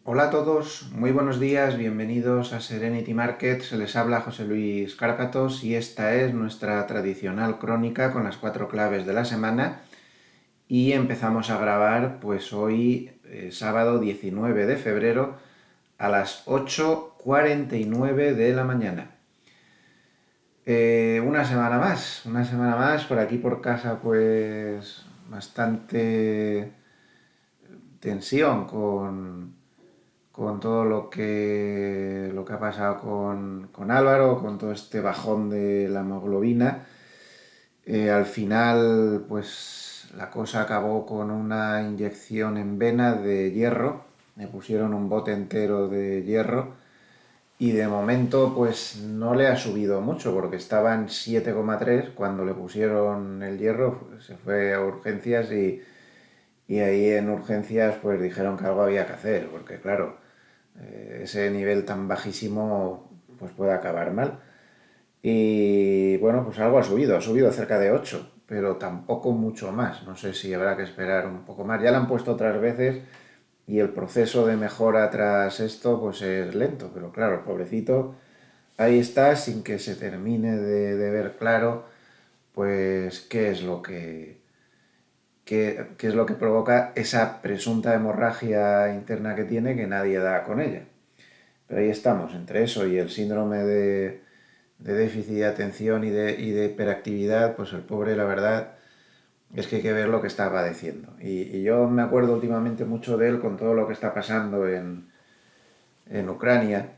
Hola a todos, muy buenos días, bienvenidos a Serenity Market. Se les habla José Luis Cárcatos y esta es nuestra tradicional crónica con las 4 claves de la semana. Y empezamos a grabar pues hoy, sábado 19 de febrero, a las 8:49 de la mañana. Una semana más, por aquí por casa pues bastante tensión con todo lo que ha pasado con Álvaro, con todo este bajón de la hemoglobina. Al final, pues la cosa acabó con una inyección en vena de hierro. Me pusieron un bote entero de hierro y de momento pues no le ha subido mucho porque estaba en 7,3 cuando le pusieron el hierro. Se fue a urgencias y ahí en urgencias pues dijeron que algo había que hacer porque claro, ese nivel tan bajísimo pues puede acabar mal. Y bueno, pues algo ha subido cerca de 8 pero tampoco mucho más. No sé si habrá que esperar un poco más. Ya lo han puesto otras veces y el proceso de mejora tras esto pues es lento, pero claro, el pobrecito ahí está sin que se termine de ver claro pues qué es lo que provoca esa presunta hemorragia interna que tiene que nadie da con ella. Pero ahí estamos, entre eso y el síndrome de déficit de atención y de hiperactividad, pues el pobre, la verdad, es que hay que ver lo que está padeciendo. Y yo me acuerdo últimamente mucho de él con todo lo que está pasando en Ucrania.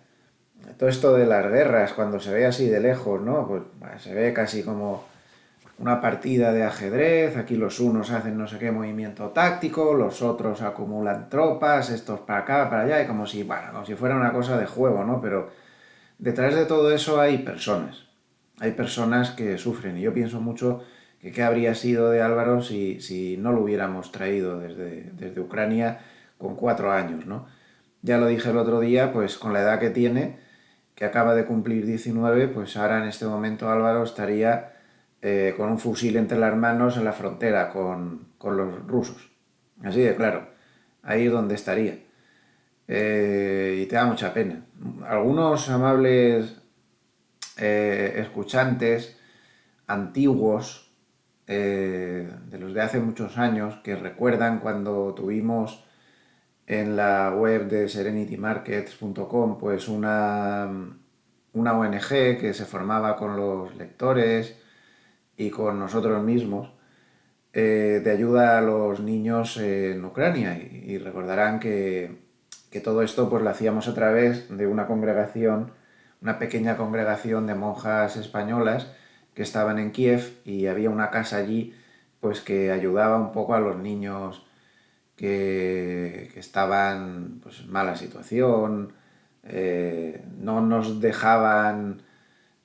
Todo esto de las guerras, cuando se ve así de lejos, ¿no? Pues se ve casi como una partida de ajedrez, aquí los unos hacen no sé qué movimiento táctico, los otros acumulan tropas, estos para acá, para allá, y como si, bueno, como si fuera una cosa de juego, ¿no? Pero detrás de todo eso hay personas que sufren, y yo pienso mucho que qué habría sido de Álvaro si no lo hubiéramos traído desde Ucrania con 4 años, ¿no? Ya lo dije el otro día, pues con la edad que tiene, que acaba de cumplir 19, pues ahora en este momento Álvaro estaría con un fusil entre las manos en la frontera con los rusos. Así de claro, ahí es donde estaría. Y te da mucha pena. Algunos amables escuchantes antiguos, de los de hace muchos años, que recuerdan cuando tuvimos en la web de serenitymarkets.com pues una ONG que se formaba con los lectores y con nosotros mismos, de ayuda a los niños en Ucrania, y recordarán que todo esto pues lo hacíamos a través de una congregación, una pequeña congregación de monjas españolas que estaban en Kiev, y había una casa allí pues que ayudaba un poco a los niños que estaban pues, en mala situación. No nos dejaban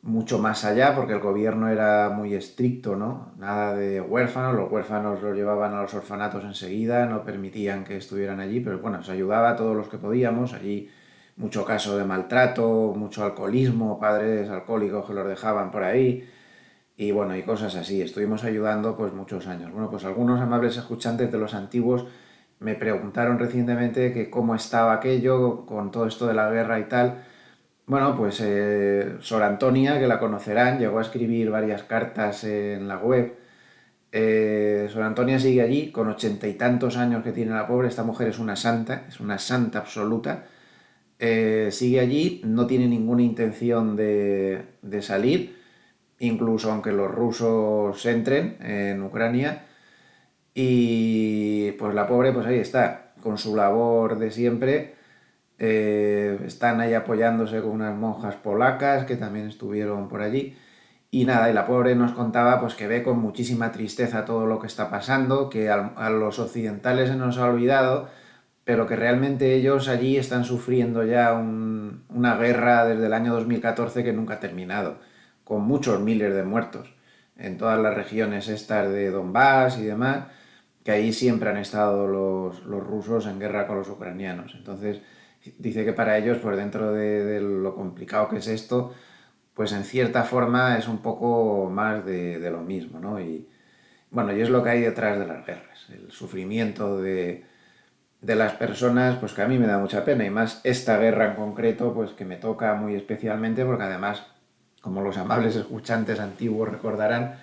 mucho más allá porque el gobierno era muy estricto, ¿no? Nada de huérfanos, los huérfanos los llevaban a los orfanatos enseguida, no permitían que estuvieran allí, pero bueno, se ayudaba a todos los que podíamos. Allí mucho caso de maltrato, mucho alcoholismo, padres alcohólicos que los dejaban por ahí, y bueno, y cosas así. Estuvimos ayudando pues muchos años. Bueno, pues algunos amables escuchantes de los antiguos me preguntaron recientemente que cómo estaba aquello con todo esto de la guerra y tal. Bueno, pues Sor Antonia, que la conocerán, llegó a escribir varias cartas en la web. Sor Antonia sigue allí, con 80 y tantos años que tiene la pobre. Esta mujer es una santa absoluta. Sigue allí, no tiene ninguna intención de salir, incluso aunque los rusos entren en Ucrania. Y pues la pobre, pues ahí está, con su labor de siempre. Están ahí apoyándose con unas monjas polacas que también estuvieron por allí. Y nada, y la pobre nos contaba pues que ve con muchísima tristeza todo lo que está pasando, que a los occidentales se nos ha olvidado, pero que realmente ellos allí están sufriendo ya una guerra desde el año 2014 que nunca ha terminado, con muchos miles de muertos en todas las regiones estas de Donbass y demás, que ahí siempre han estado los rusos en guerra con los ucranianos. Entonces, dice que para ellos, pues dentro de lo complicado que es esto, pues en cierta forma es un poco más de lo mismo, ¿no? Y bueno, y es lo que hay detrás de las guerras, el sufrimiento de las personas, pues que a mí me da mucha pena, y más esta guerra en concreto, pues que me toca muy especialmente, porque además, como los amables escuchantes antiguos recordarán,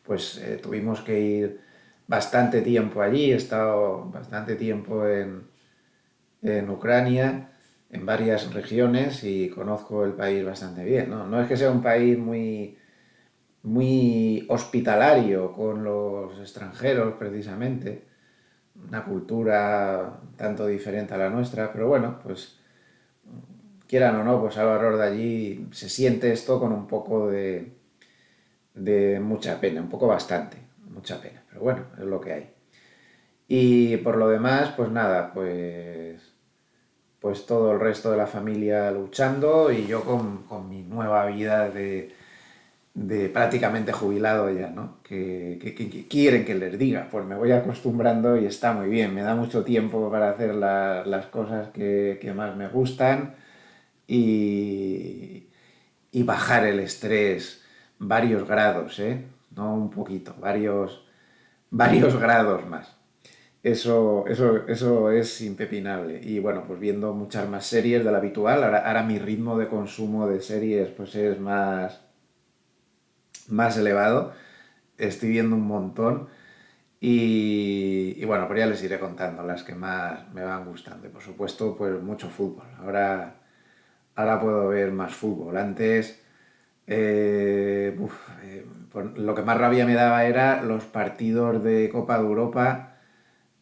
pues tuvimos que ir bastante tiempo allí, he estado bastante tiempo en Ucrania, en varias regiones, y conozco el país bastante bien, ¿no? No es que sea un país muy hospitalario con los extranjeros, precisamente, una cultura tanto diferente a la nuestra, pero bueno, pues quieran o no, pues alrededor de allí se siente esto con un poco de mucha pena, un poco bastante, mucha pena, pero bueno, es lo que hay. Y por lo demás, pues nada, pues todo el resto de la familia luchando y yo con mi nueva vida de prácticamente jubilado ya, ¿no? Que quieren que les diga, pues me voy acostumbrando y está muy bien, me da mucho tiempo para hacer las cosas que más me gustan y, y bajar el estrés varios grados, ¿eh? No un poquito, varios grados más. Eso es impepinable. Y bueno, pues viendo muchas más series de lo habitual, ahora mi ritmo de consumo de series pues es más elevado. Estoy viendo un montón y bueno, pues ya les iré contando las que más me van gustando. Y por supuesto, pues mucho fútbol. Ahora puedo ver más fútbol. Antes, pues lo que más rabia me daba era los partidos de Copa de Europa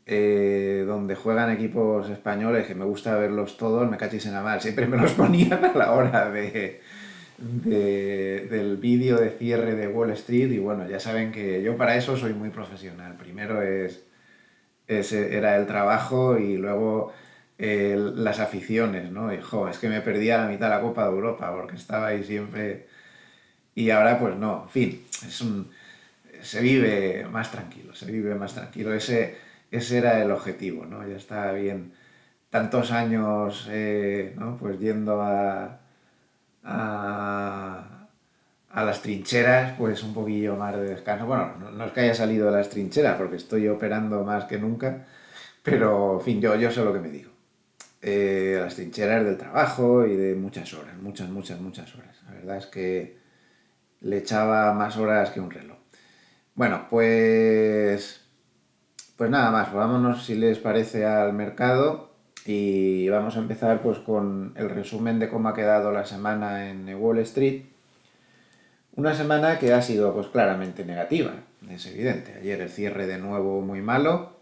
donde juegan equipos españoles, que me gusta verlos todos, me cachis en la mar. Siempre me los ponían a la hora del vídeo de cierre de Wall Street y bueno, ya saben que yo para eso soy muy profesional. Primero era el trabajo y luego las aficiones, ¿no? Y jo, es que me perdía la mitad de la Copa de Europa porque estaba ahí siempre y ahora pues no, en fin, se vive más tranquilo, se vive más tranquilo. Ese era el objetivo, ¿no? Ya está bien tantos años, ¿no? Pues yendo a, a las trincheras, pues un poquillo más de descanso. Bueno, no es que haya salido de las trincheras, porque estoy operando más que nunca, pero en fin, yo sé lo que me digo. Las trincheras del trabajo y de muchas horas, muchas horas. La verdad es que le echaba más horas que un reloj. Bueno, pues nada más, pues vámonos si les parece al mercado y vamos a empezar pues con el resumen de cómo ha quedado la semana en Wall Street. Una semana que ha sido pues claramente negativa, es evidente. Ayer el cierre de nuevo muy malo,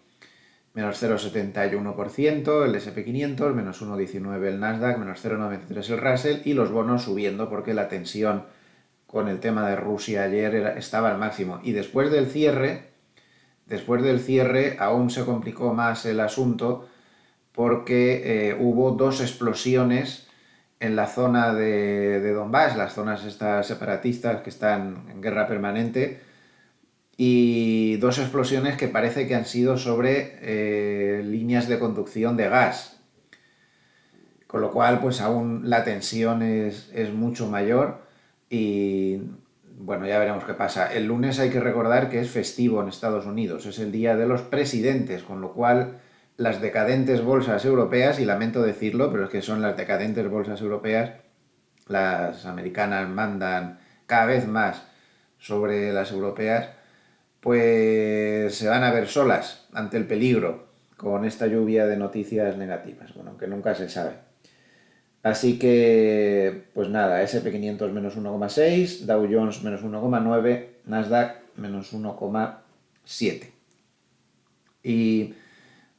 menos 0,71% el S&P 500, menos 1,19 el Nasdaq, menos 0,93 el Russell y los bonos subiendo porque la tensión con el tema de Rusia ayer estaba al máximo. Y después del cierre aún se complicó más el asunto porque hubo dos explosiones en la zona de Donbass, las zonas estas separatistas que están en guerra permanente, y dos explosiones que parece que han sido sobre líneas de conducción de gas, con lo cual pues aún la tensión es mucho mayor y bueno, ya veremos qué pasa. El lunes hay que recordar que es festivo en Estados Unidos, es el día de los presidentes, con lo cual las decadentes bolsas europeas, y lamento decirlo, pero es que son las decadentes bolsas europeas, las americanas mandan cada vez más sobre las europeas, pues se van a ver solas ante el peligro con esta lluvia de noticias negativas, bueno, que nunca se sabe. Así que, pues nada, S&P 500 menos 1,6, Dow Jones menos 1,9, Nasdaq menos 1,7. Y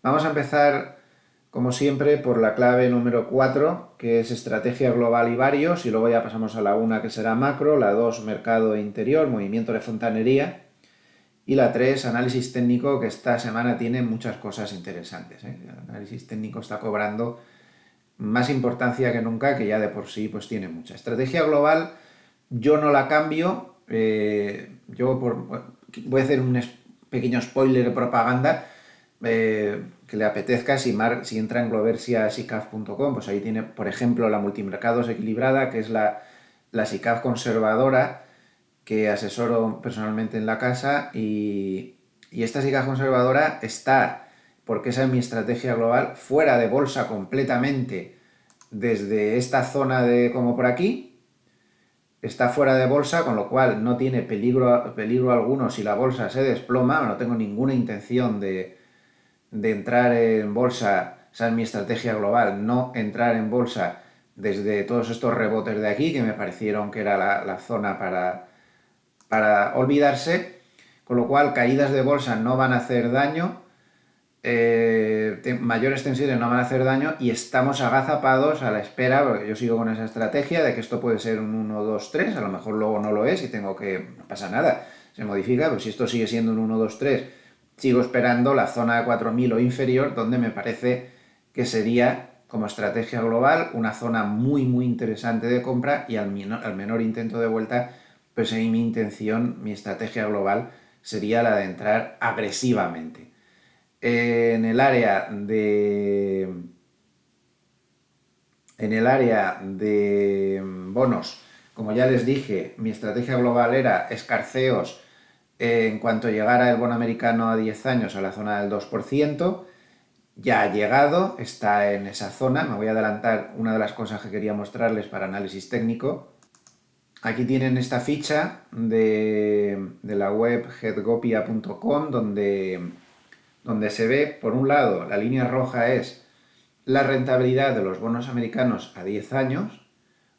vamos a empezar, como siempre, por la clave número 4, que es estrategia global y varios, y luego ya pasamos a la 1, que será macro, la 2, mercado interior, movimiento de fontanería, y la 3, análisis técnico, que esta semana tiene muchas cosas interesantes, ¿eh? El análisis técnico está cobrando más importancia que nunca, que ya de por sí pues tiene mucha. Estrategia global, yo no la cambio, voy a hacer un pequeño spoiler de propaganda, que le apetezca, si entra en gloversiasicaf.com, pues ahí tiene, por ejemplo, la multimercados equilibrada, que es la SICAF conservadora, que asesoro personalmente en la casa, y esta SICAF conservadora está porque esa es mi estrategia global, fuera de bolsa completamente desde esta zona de como por aquí, está fuera de bolsa, con lo cual no tiene peligro alguno si la bolsa se desploma, no tengo ninguna intención de entrar en bolsa, esa es mi estrategia global, no entrar en bolsa desde todos estos rebotes de aquí, que me parecieron que era la zona para olvidarse, con lo cual caídas de bolsa no van a hacer daño, mayores tensiones no van a hacer daño y estamos agazapados a la espera, porque yo sigo con esa estrategia de que esto puede ser un 1, 2, 3, a lo mejor luego no lo es y tengo que, no pasa nada, se modifica, pero si esto sigue siendo un 1, 2, 3, sigo esperando la zona de 4000 o inferior, donde me parece que sería como estrategia global una zona muy muy interesante de compra y al menor intento de vuelta, pues ahí mi intención, mi estrategia global sería la de entrar agresivamente. En el área de bonos, como ya les dije, mi estrategia global era escarceos en cuanto llegara el bono americano a 10 años a la zona del 2%. Ya ha llegado, está en esa zona. Me voy a adelantar una de las cosas que quería mostrarles para análisis técnico. Aquí tienen esta ficha de la web headgopia.com donde se ve, por un lado, la línea roja es la rentabilidad de los bonos americanos a 10 años.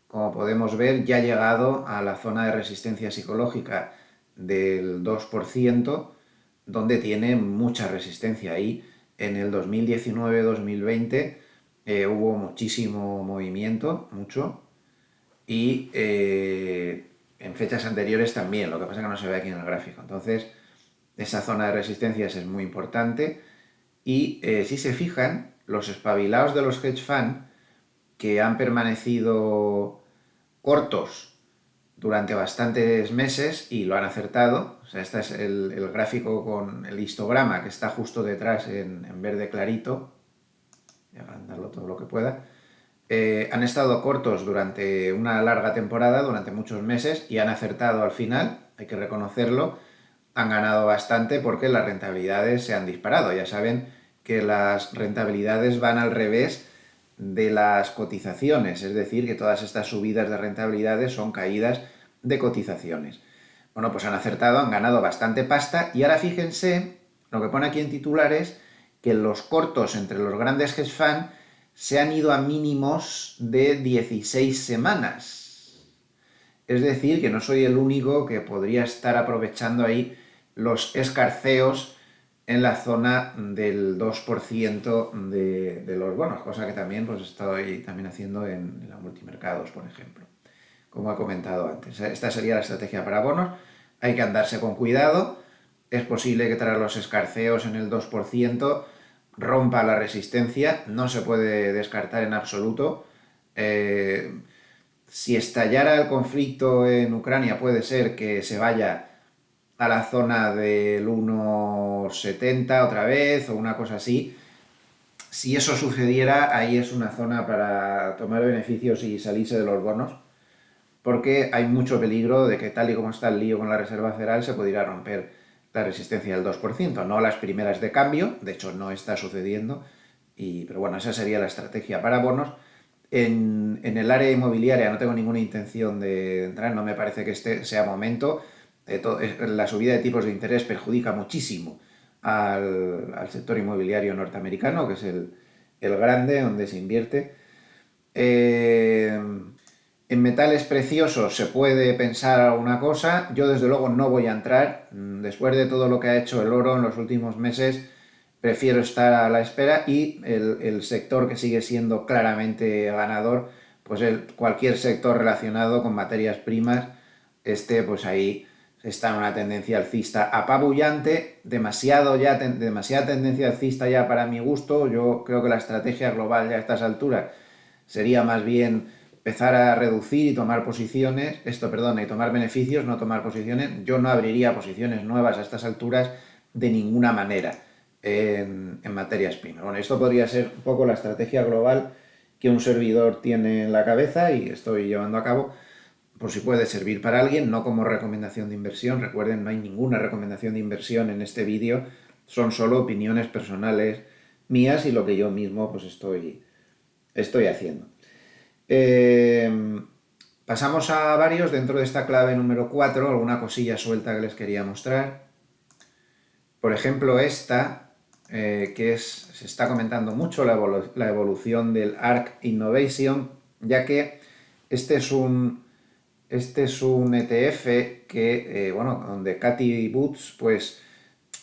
Como podemos ver, ya ha llegado a la zona de resistencia psicológica del 2%, donde tiene mucha resistencia. Ahí en el 2019-2020 hubo muchísimo movimiento, mucho, y en fechas anteriores también, lo que pasa es que no se ve aquí en el gráfico. Entonces, esa zona de resistencias es muy importante y si se fijan, los espabilados de los hedge funds que han permanecido cortos durante bastantes meses y lo han acertado. O sea, este es el gráfico con el histograma que está justo detrás en verde clarito. Voy a agrandarlo todo lo que pueda. Han estado cortos durante una larga temporada, durante muchos meses, y han acertado al final, hay que reconocerlo. Han ganado bastante porque las rentabilidades se han disparado. Ya saben que las rentabilidades van al revés de las cotizaciones, es decir, que todas estas subidas de rentabilidades son caídas de cotizaciones. Bueno, pues han acertado, han ganado bastante pasta y ahora fíjense, lo que pone aquí en titulares, que los cortos entre los grandes hedge funds se han ido a mínimos de 16 semanas. Es decir, que no soy el único que podría estar aprovechando ahí los escarceos en la zona del 2% de los bonos, cosa que también pues, estoy también haciendo en la multimercados, por ejemplo, como he comentado antes. Esta sería la estrategia para bonos. Hay que andarse con cuidado. Es posible que tras los escarceos en el 2% rompa la resistencia. No se puede descartar en absoluto. Si estallara el conflicto en Ucrania, puede ser que se vaya a la zona del 1,70 otra vez o una cosa así. Si eso sucediera, ahí es una zona para tomar beneficios y salirse de los bonos, porque hay mucho peligro de que tal y como está el lío con la Reserva Federal se pudiera romper la resistencia del 2%, no las primeras de cambio, de hecho no está sucediendo, pero bueno, esa sería la estrategia para bonos. En el área inmobiliaria no tengo ninguna intención de entrar, no me parece que este sea momento. La subida de tipos de interés perjudica muchísimo al sector inmobiliario norteamericano, que es el grande donde se invierte. Eh, en metales preciosos se puede pensar alguna cosa. Yo desde luego no voy a entrar. Después de todo lo que ha hecho el oro en los últimos meses, prefiero estar a la espera y el sector que sigue siendo claramente ganador, pues cualquier sector relacionado con materias primas, pues ahí está en una tendencia alcista apabullante, demasiada tendencia alcista ya para mi gusto. Yo creo que la estrategia global ya a estas alturas sería más bien empezar a reducir y tomar posiciones, y tomar beneficios, no tomar posiciones. Yo no abriría posiciones nuevas a estas alturas de ninguna manera en materias primas. Bueno, esto podría ser un poco la estrategia global que un servidor tiene en la cabeza y estoy llevando a cabo, por si puede servir para alguien, no como recomendación de inversión. Recuerden, no hay ninguna recomendación de inversión en este vídeo, son solo opiniones personales mías y lo que yo mismo pues estoy haciendo. Eh, Pasamos a varios dentro de esta clave número 4, alguna cosilla suelta que les quería mostrar. Por ejemplo, esta, se está comentando mucho la evolución del ARK Innovation, ya que este es un, este es un ETF que, bueno, donde Cathie Woods, pues,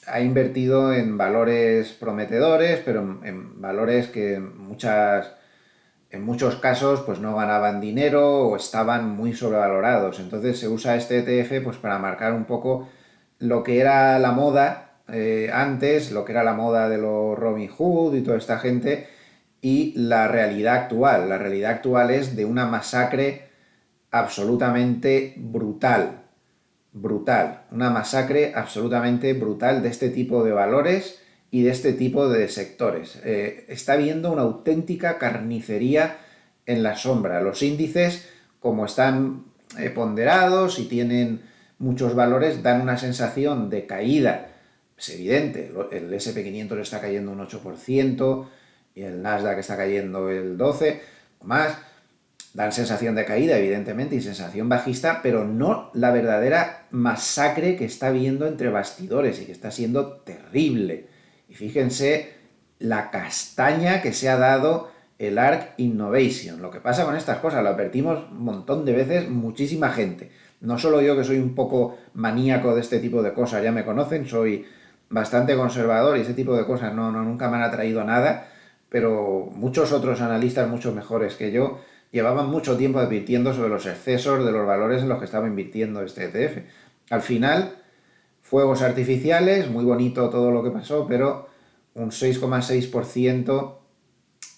ha invertido en valores prometedores, pero en valores que en muchos casos pues no ganaban dinero o estaban muy sobrevalorados. Entonces se usa este ETF pues para marcar un poco lo que era la moda antes, lo que era la moda de los Robin Hood y toda esta gente y la realidad actual. La realidad actual es de una masacre absolutamente brutal, brutal, una masacre absolutamente brutal de este tipo de valores y de este tipo de sectores. Está habiendo una auténtica carnicería en la sombra. Los índices, como están ponderados y tienen muchos valores, dan una sensación de caída. Es evidente, el SP500 está cayendo un 8% y el Nasdaq está cayendo el 12% o más. Dan sensación de caída, evidentemente, y sensación bajista, pero no la verdadera masacre que está habiendo entre bastidores y que está siendo terrible. Y fíjense la castaña que se ha dado el ARK Innovation. Lo que pasa con estas cosas, lo advertimos un montón de veces, muchísima gente. No solo yo, que soy un poco maníaco de este tipo de cosas, ya me conocen, soy bastante conservador y ese tipo de cosas nunca me han atraído a nada, pero muchos otros analistas, mucho mejores que yo, llevaban mucho tiempo advirtiendo sobre los excesos de los valores en los que estaba invirtiendo este ETF. Al final, fuegos artificiales, muy bonito todo lo que pasó, pero un 6,6%,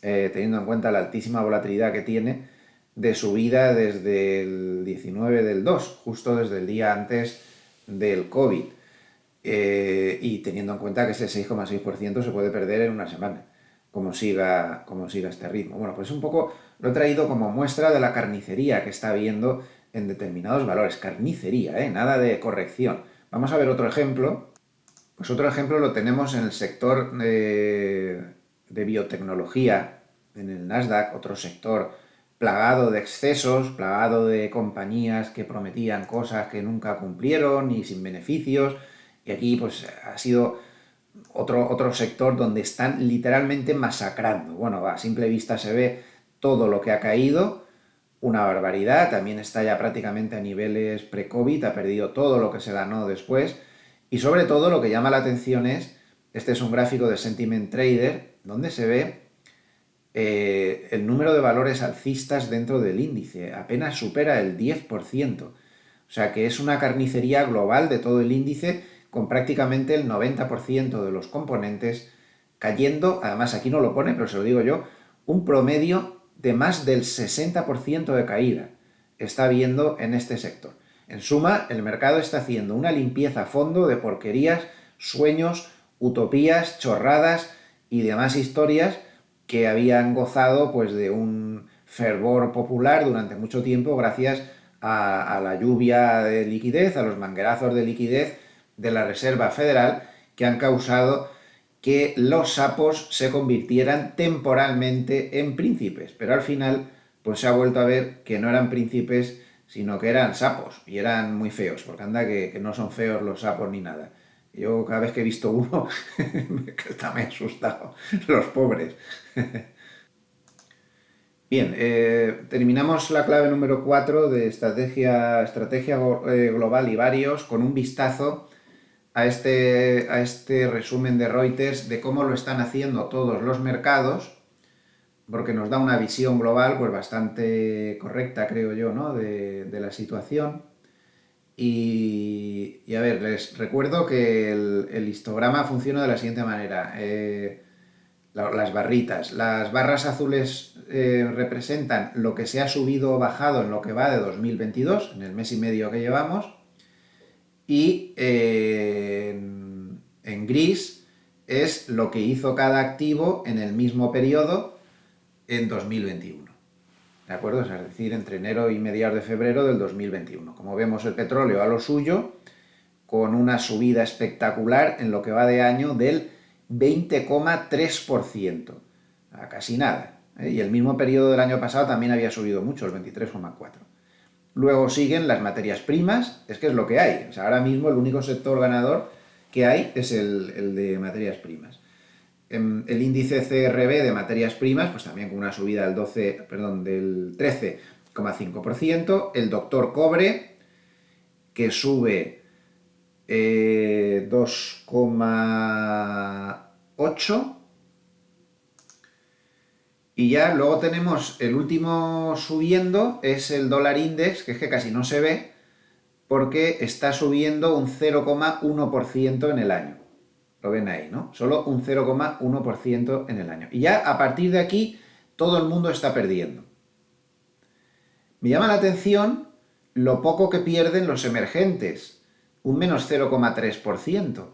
teniendo en cuenta la altísima volatilidad que tiene, de subida desde el 19 del 2, justo desde el día antes del COVID. Y teniendo en cuenta que ese 6,6% se puede perder en una semana, como siga este ritmo. Bueno, pues un poco lo he traído como muestra de la carnicería que está habiendo en determinados valores. Carnicería, nada de corrección. Vamos a ver otro ejemplo. Pues otro ejemplo lo tenemos en el sector de biotecnología, en el Nasdaq, otro sector plagado de excesos, plagado de compañías que prometían cosas que nunca cumplieron y sin beneficios. Y aquí pues ha sido otro sector donde están literalmente masacrando. Bueno, a simple vista se ve todo lo que ha caído, una barbaridad, también está ya prácticamente a niveles pre-COVID, ha perdido todo lo que se ganó después y sobre todo lo que llama la atención este es un gráfico de Sentiment Trader, donde se ve el número de valores alcistas dentro del índice, apenas supera el 10%. O sea que es una carnicería global de todo el índice con prácticamente el 90% de los componentes cayendo, además aquí no lo pone, pero se lo digo yo, un promedio de más del 60% de caída está habiendo en este sector. En suma, el mercado está haciendo una limpieza a fondo de porquerías, sueños, utopías, chorradas y demás historias que habían gozado pues de un fervor popular durante mucho tiempo gracias a la lluvia de liquidez, a los manguerazos de liquidez de la Reserva Federal que han causado que los sapos se convirtieran temporalmente en príncipes, pero al final pues se ha vuelto a ver que no eran príncipes sino que eran sapos y eran muy feos, porque anda que no son feos los sapos ni nada. Yo cada vez que he visto uno me he asustado, los pobres. Bien, terminamos la clave número 4 de estrategia global y varios con un vistazo a este resumen de Reuters de cómo lo están haciendo todos los mercados, porque nos da una visión global pues bastante correcta, creo yo, ¿no? de la situación. Y a ver, les recuerdo que el histograma funciona de la siguiente manera. Las barritas. Las barras azules representan lo que se ha subido o bajado en lo que va de 2022, en el mes y medio que llevamos, y en gris es lo que hizo cada activo en el mismo periodo en 2021. ¿De acuerdo? Es decir, entre enero y mediados de febrero del 2021. Como vemos, el petróleo a lo suyo, con una subida espectacular en lo que va de año del 20,3%. Casi nada. Y el mismo periodo del año pasado también había subido mucho, el 23,4%. Luego siguen las materias primas, es que es lo que hay. O sea, ahora mismo el único sector ganador que hay es el de materias primas. El índice CRB de materias primas, pues también con una subida del 13,5%. El doctor cobre, que sube 2,8%. Y ya luego tenemos el último subiendo, es el dólar index, que es que casi no se ve, porque está subiendo un 0,1% en el año. Lo ven ahí, ¿no? Solo un 0,1% en el año. Y ya a partir de aquí todo el mundo está perdiendo. Me llama la atención lo poco que pierden los emergentes, un menos 0,3%.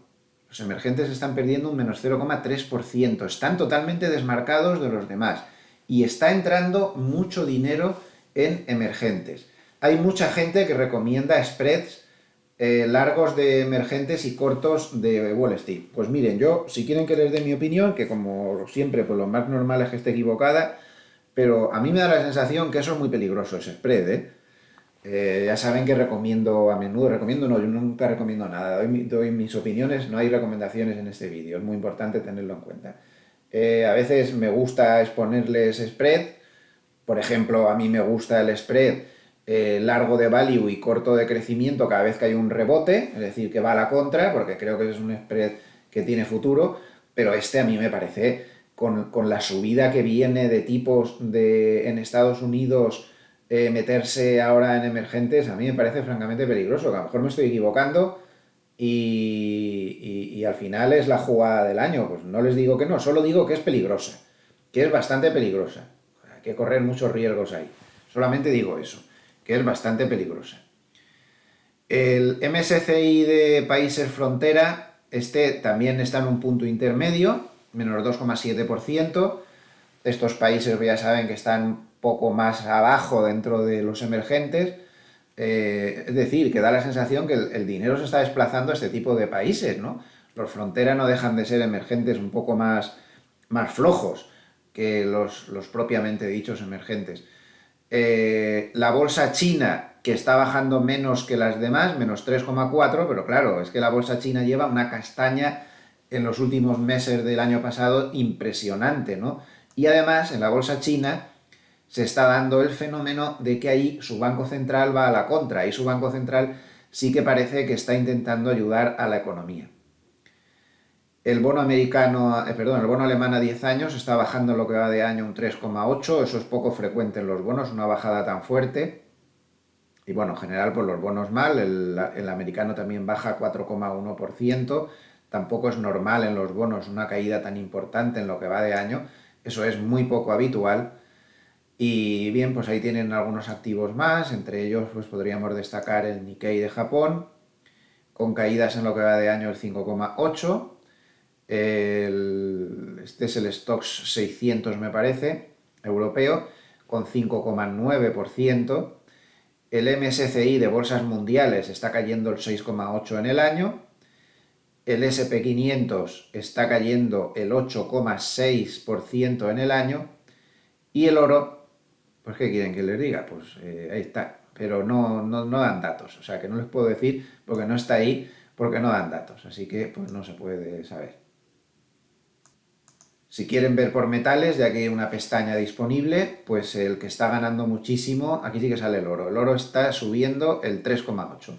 Los emergentes están perdiendo un menos 0,3%. Están totalmente desmarcados de los demás. Y está entrando mucho dinero en emergentes. Hay mucha gente que recomienda spreads largos de emergentes y cortos de Wall Street. Pues miren, yo, si quieren que les dé mi opinión, que como siempre, pues lo más normal es que esté equivocada, pero a mí me da la sensación que eso es muy peligroso, ese spread, ¿eh? Ya saben que recomiendo no, yo nunca recomiendo nada, doy mis opiniones, no hay recomendaciones en este vídeo, es muy importante tenerlo en cuenta. A veces me gusta exponerles spread, por ejemplo, a mí me gusta el spread largo de value y corto de crecimiento cada vez que hay un rebote, es decir, que va a la contra, porque creo que es un spread que tiene futuro, pero este a mí me parece, con la subida que viene de tipos en Estados Unidos, meterse ahora en emergentes, a mí me parece francamente peligroso, que a lo mejor me estoy equivocando y al final es la jugada del año. Pues no les digo que no, solo digo que es peligrosa, que es bastante peligrosa. Hay que correr muchos riesgos ahí. Solamente digo eso, que es bastante peligrosa. El MSCI de países frontera, este también está en un punto intermedio, menos 2,7%. Estos países ya saben que están poco más abajo dentro de los emergentes. Es decir, que da la sensación que el dinero se está desplazando a este tipo de países, ¿no? Los fronteras no dejan de ser emergentes un poco más flojos que los propiamente dichos emergentes. La bolsa china, que está bajando menos que las demás, menos 3,4, pero claro, es que la bolsa china lleva una castaña en los últimos meses del año pasado impresionante, ¿no? Y además, en la bolsa china se está dando el fenómeno de que ahí su banco central va a la contra, y su banco central sí que parece que está intentando ayudar a la economía. El bono el bono alemán a 10 años está bajando en lo que va de año un 3,8, eso es poco frecuente en los bonos, una bajada tan fuerte. Y bueno, en general, pues los bonos mal, el americano también baja 4,1%, tampoco es normal en los bonos una caída tan importante en lo que va de año, eso es muy poco habitual. Y bien, pues ahí tienen algunos activos más, entre ellos pues podríamos destacar el Nikkei de Japón, con caídas en lo que va de año el 5,8%. Este es el Stoxx 600, me parece, europeo, con 5,9%. El MSCI de bolsas mundiales está cayendo el 6,8% en el año. El SP500 está cayendo el 8,6% en el año. Y el oro, pues ¿qué quieren que les diga? Pues ahí está. Pero no dan datos. O sea, que no les puedo decir porque no está ahí, porque no dan datos. Así que pues no se puede saber. Si quieren ver por metales, ya que hay una pestaña disponible, pues el que está ganando muchísimo, aquí sí que sale el oro. El oro está subiendo el 3,8%.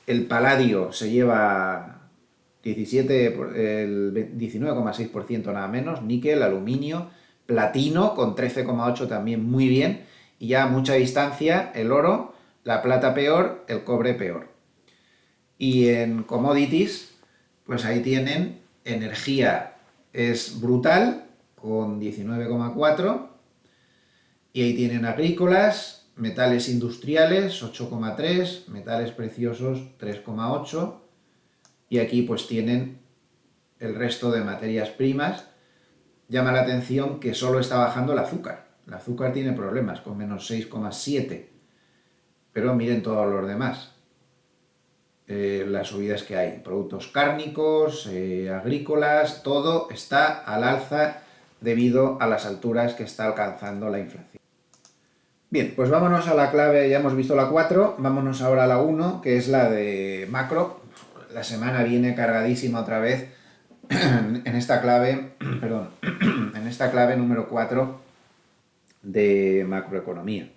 El paladio se lleva el 19,6% nada menos, níquel, aluminio, platino con 13,8% también muy bien, y ya a mucha distancia el oro, la plata peor, el cobre peor. Y en commodities, pues ahí tienen energía es brutal, con 19,4, y ahí tienen agrícolas, metales industriales, 8,3, metales preciosos, 3,8, y aquí pues tienen el resto de materias primas. Llama la atención que solo está bajando el azúcar. El azúcar tiene problemas, con menos 6,7, pero miren todos los demás. las subidas que hay. Productos cárnicos, agrícolas, todo está al alza debido a las alturas que está alcanzando la inflación. Bien, pues vámonos a la clave, ya hemos visto la 4, vámonos ahora a la 1, que es la de macro. La semana viene cargadísima otra vez en esta clave, perdón, en esta clave número 4 de macroeconomía.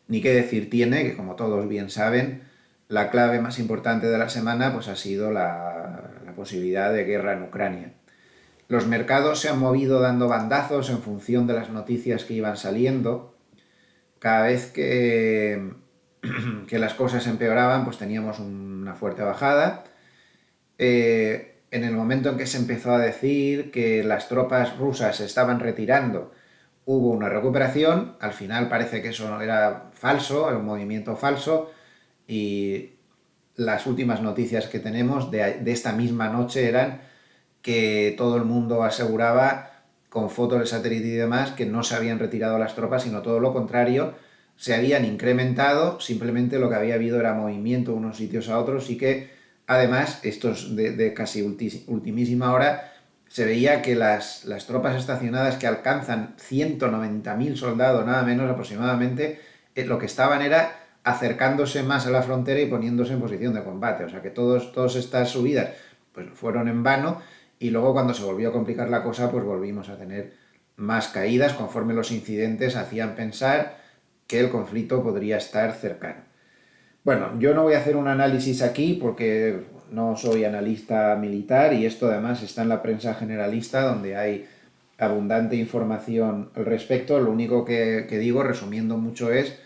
Ni qué decir tiene, que como todos bien saben, la clave más importante de la semana pues, ha sido la posibilidad de guerra en Ucrania. Los mercados se han movido dando bandazos en función de las noticias que iban saliendo. Cada vez que las cosas empeoraban, pues teníamos una fuerte bajada. En el momento en que se empezó a decir que las tropas rusas se estaban retirando, hubo una recuperación. Al final parece que eso era falso, era un movimiento falso, y las últimas noticias que tenemos de esta misma noche eran que todo el mundo aseguraba, con fotos de satélite y demás, que no se habían retirado las tropas, sino todo lo contrario, se habían incrementado, simplemente lo que había habido era movimiento de unos sitios a otros, y que además, estos de casi ultimísima hora, se veía que las tropas estacionadas, que alcanzan 190.000 soldados, nada menos aproximadamente, lo que estaban era acercándose más a la frontera y poniéndose en posición de combate. O sea que todas estas subidas pues, fueron en vano, y luego cuando se volvió a complicar la cosa, pues volvimos a tener más caídas conforme los incidentes hacían pensar que el conflicto podría estar cercano. Bueno, yo no voy a hacer un análisis aquí porque no soy analista militar, y esto además está en la prensa generalista donde hay abundante información al respecto. Lo único que digo, resumiendo mucho, es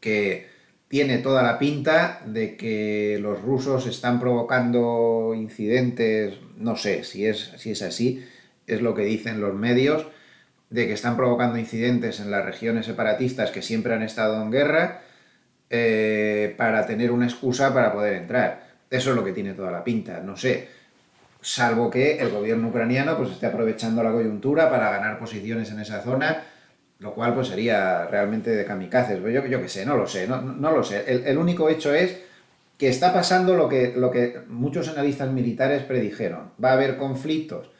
que tiene toda la pinta de que los rusos están provocando incidentes, no sé si es así, es lo que dicen los medios, de que están provocando incidentes en las regiones separatistas que siempre han estado en guerra, para tener una excusa para poder entrar. Eso es lo que tiene toda la pinta, no sé, salvo que el gobierno ucraniano pues esté aprovechando la coyuntura para ganar posiciones en esa zona, lo cual pues sería realmente de kamikazes. Pero yo qué sé, no lo sé, no lo sé. El único hecho es que está pasando lo que muchos analistas militares predijeron. Va a haber conflictos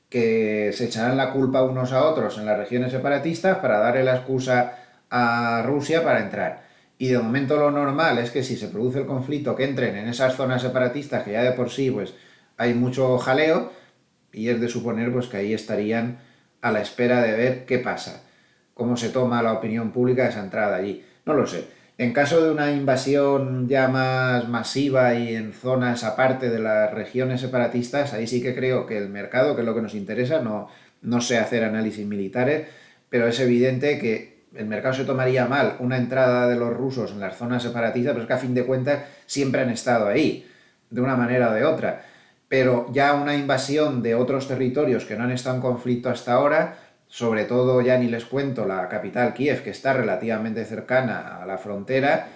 que se echarán la culpa unos a otros en las regiones separatistas para darle la excusa a Rusia para entrar. Y de momento lo normal es que si se produce el conflicto, que entren en esas zonas separatistas que ya de por sí pues hay mucho jaleo, y es de suponer pues que ahí estarían a la espera de ver qué pasa, cómo se toma la opinión pública esa entrada allí. No lo sé. En caso de una invasión ya más masiva y en zonas aparte de las regiones separatistas, ahí sí que creo que el mercado, que es lo que nos interesa, no sé hacer análisis militares, pero es evidente que el mercado se tomaría mal una entrada de los rusos en las zonas separatistas, pero es que a fin de cuentas siempre han estado ahí, de una manera o de otra. Pero ya una invasión de otros territorios que no han estado en conflicto hasta ahora, sobre todo ya ni les cuento la capital, Kiev, que está relativamente cercana a la frontera.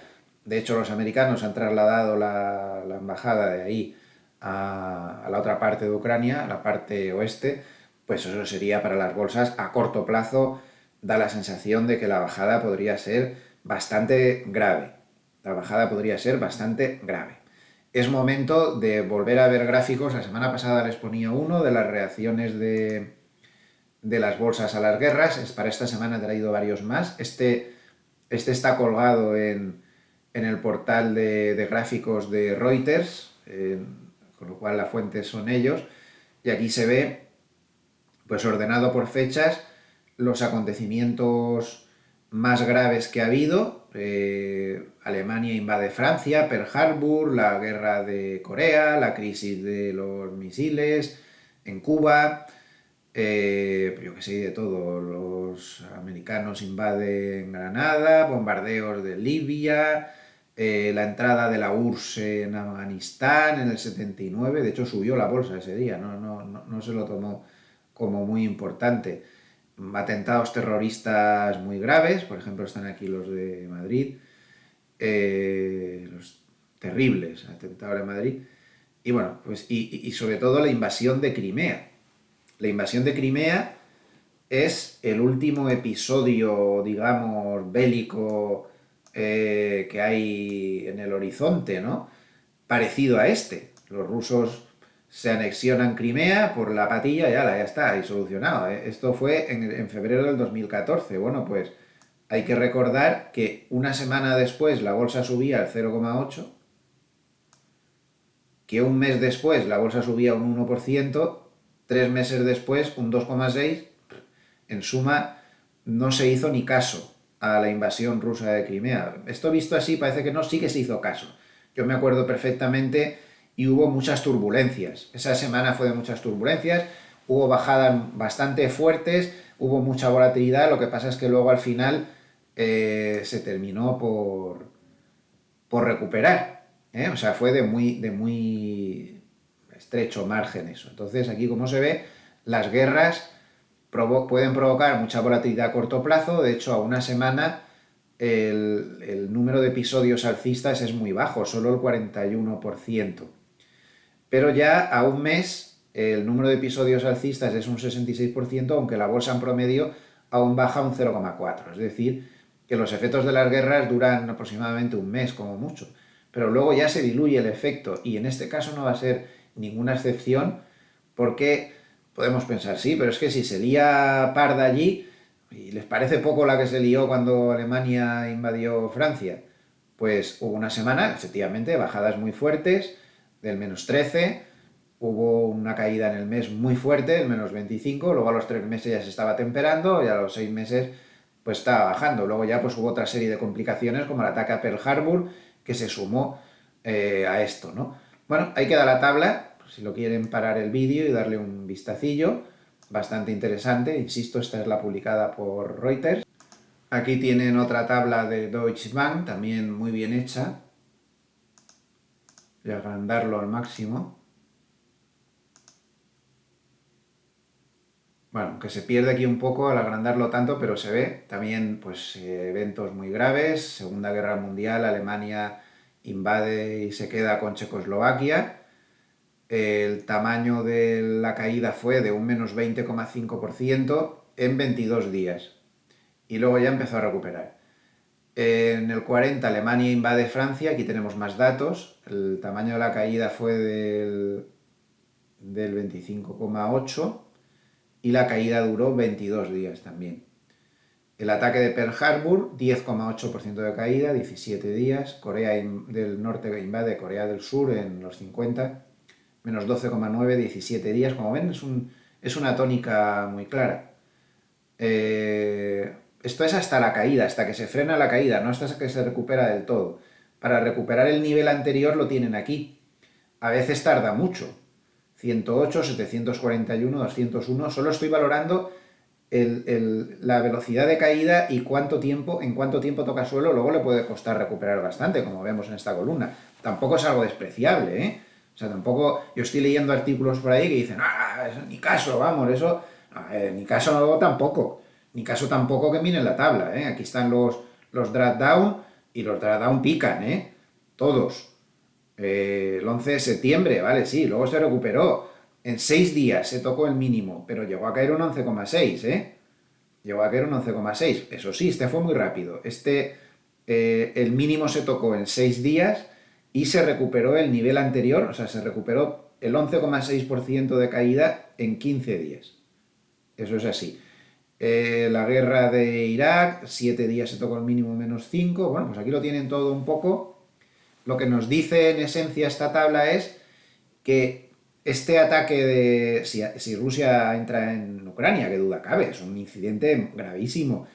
De hecho, los americanos han trasladado la embajada de ahí a la otra parte de Ucrania, a la parte oeste. Pues eso sería para las bolsas a corto plazo. Da la sensación de que la bajada podría ser bastante grave. La bajada podría ser bastante grave. Es momento de volver a ver gráficos. La semana pasada les ponía uno de las reacciones de las bolsas a las guerras. Para esta semana he traído varios más. Este está colgado en el portal de gráficos de Reuters, con lo cual la fuente son ellos. Y aquí se ve, pues ordenado por fechas, los acontecimientos más graves que ha habido. Alemania invade Francia, Pearl Harbor, la guerra de Corea, la crisis de los misiles en Cuba, yo que sé, de todo. Los americanos invaden Granada, bombardeos de Libia, la entrada de la URSS en Afganistán en el 79. De hecho subió la bolsa ese día, no se lo tomó como muy importante. Atentados terroristas muy graves, por ejemplo están aquí los de Madrid, los terribles atentados de Madrid. Y bueno, pues y sobre todo la invasión de Crimea. La invasión de Crimea es el último episodio, digamos, bélico, que hay en el horizonte, ¿no? parecido a este. Los rusos se anexionan Crimea por la patilla y ala, ya está, ahí solucionado. Esto fue en febrero del 2014. Bueno, pues hay que recordar que una semana después la bolsa subía al 0,8, que un mes después la bolsa subía un 1%, 3 meses después un 2,6%. En suma, no se hizo ni caso a la invasión rusa de Crimea. Esto visto así parece que no, sí que se hizo caso. Yo me acuerdo perfectamente y hubo muchas turbulencias. Esa semana fue de muchas turbulencias, hubo bajadas bastante fuertes, hubo mucha volatilidad, lo que pasa es que luego al final se terminó por recuperar. O sea, fue de muy estrecho margen eso. Entonces aquí, como se ve, las guerras pueden provocar mucha volatilidad a corto plazo. De hecho, a una semana el número de episodios alcistas es muy bajo, solo el 41%. Pero ya a un mes el número de episodios alcistas es un 66%, aunque la bolsa en promedio aún baja un 0,4%. Es decir, que los efectos de las guerras duran aproximadamente un mes como mucho. Pero luego ya se diluye el efecto y en este caso no va a ser ninguna excepción porque podemos pensar, sí, pero es que si se lía parda allí y les parece poco la que se lió cuando Alemania invadió Francia, pues hubo una semana, efectivamente, bajadas muy fuertes, del -13, hubo una caída en el mes muy fuerte, el -25, luego a los 3 meses ya se estaba temperando y a los 6 meses pues estaba bajando. Luego ya pues hubo otra serie de complicaciones como el ataque a Pearl Harbor que se sumó a esto, ¿no? Bueno, ahí queda la tabla, si lo quieren parar el vídeo y darle un vistacillo, bastante interesante, insisto, esta es la publicada por Reuters. Aquí tienen otra tabla de Deutsche Bank, también muy bien hecha. Voy a agrandarlo al máximo. Bueno, que se pierde aquí un poco al agrandarlo tanto, pero se ve también pues eventos muy graves. Segunda Guerra Mundial, Alemania invade y se queda con Checoslovaquia. El tamaño de la caída fue de un -20,5% en 22 días. Y luego ya empezó a recuperar. En el 40 Alemania invade Francia, aquí tenemos más datos. El tamaño de la caída fue del 25,8% y la caída duró 22 días también. El ataque de Pearl Harbor, 10,8% de caída, 17 días. Corea del Norte invade Corea del Sur en los 50, -12,9, 17 días. Como ven, es una tónica muy clara. Esto es hasta la caída, hasta que se frena la caída, no hasta que se recupera del todo. Para recuperar el nivel anterior lo tienen aquí. A veces tarda mucho. 108, 741, 201. Solo estoy valorando la velocidad de caída y en cuánto tiempo toca suelo. Luego le puede costar recuperar bastante, como vemos en esta columna. Tampoco es algo despreciable, ¿eh? O sea, tampoco... Yo estoy leyendo artículos por ahí que dicen, ni caso, vamos, eso... ni caso no, tampoco. Ni caso tampoco que miren la tabla, ¿eh? Aquí están los drawdown y los drawdown pican, ¿eh? Todos. El 11 de septiembre, vale, sí, luego se recuperó. En 6 días se tocó el mínimo, pero llegó a caer un 11,6, ¿eh? Llegó a caer un 11,6. Eso sí, este fue muy rápido. El mínimo se tocó en 6 días y se recuperó el nivel anterior, o sea, se recuperó el 11,6% de caída en 15 días. Eso es así. La guerra de Irak, 7 días se tocó el mínimo -5. Bueno, pues aquí lo tienen todo un poco. Lo que nos dice en esencia esta tabla es que este ataque si Rusia entra en Ucrania, que duda cabe, es un incidente gravísimo,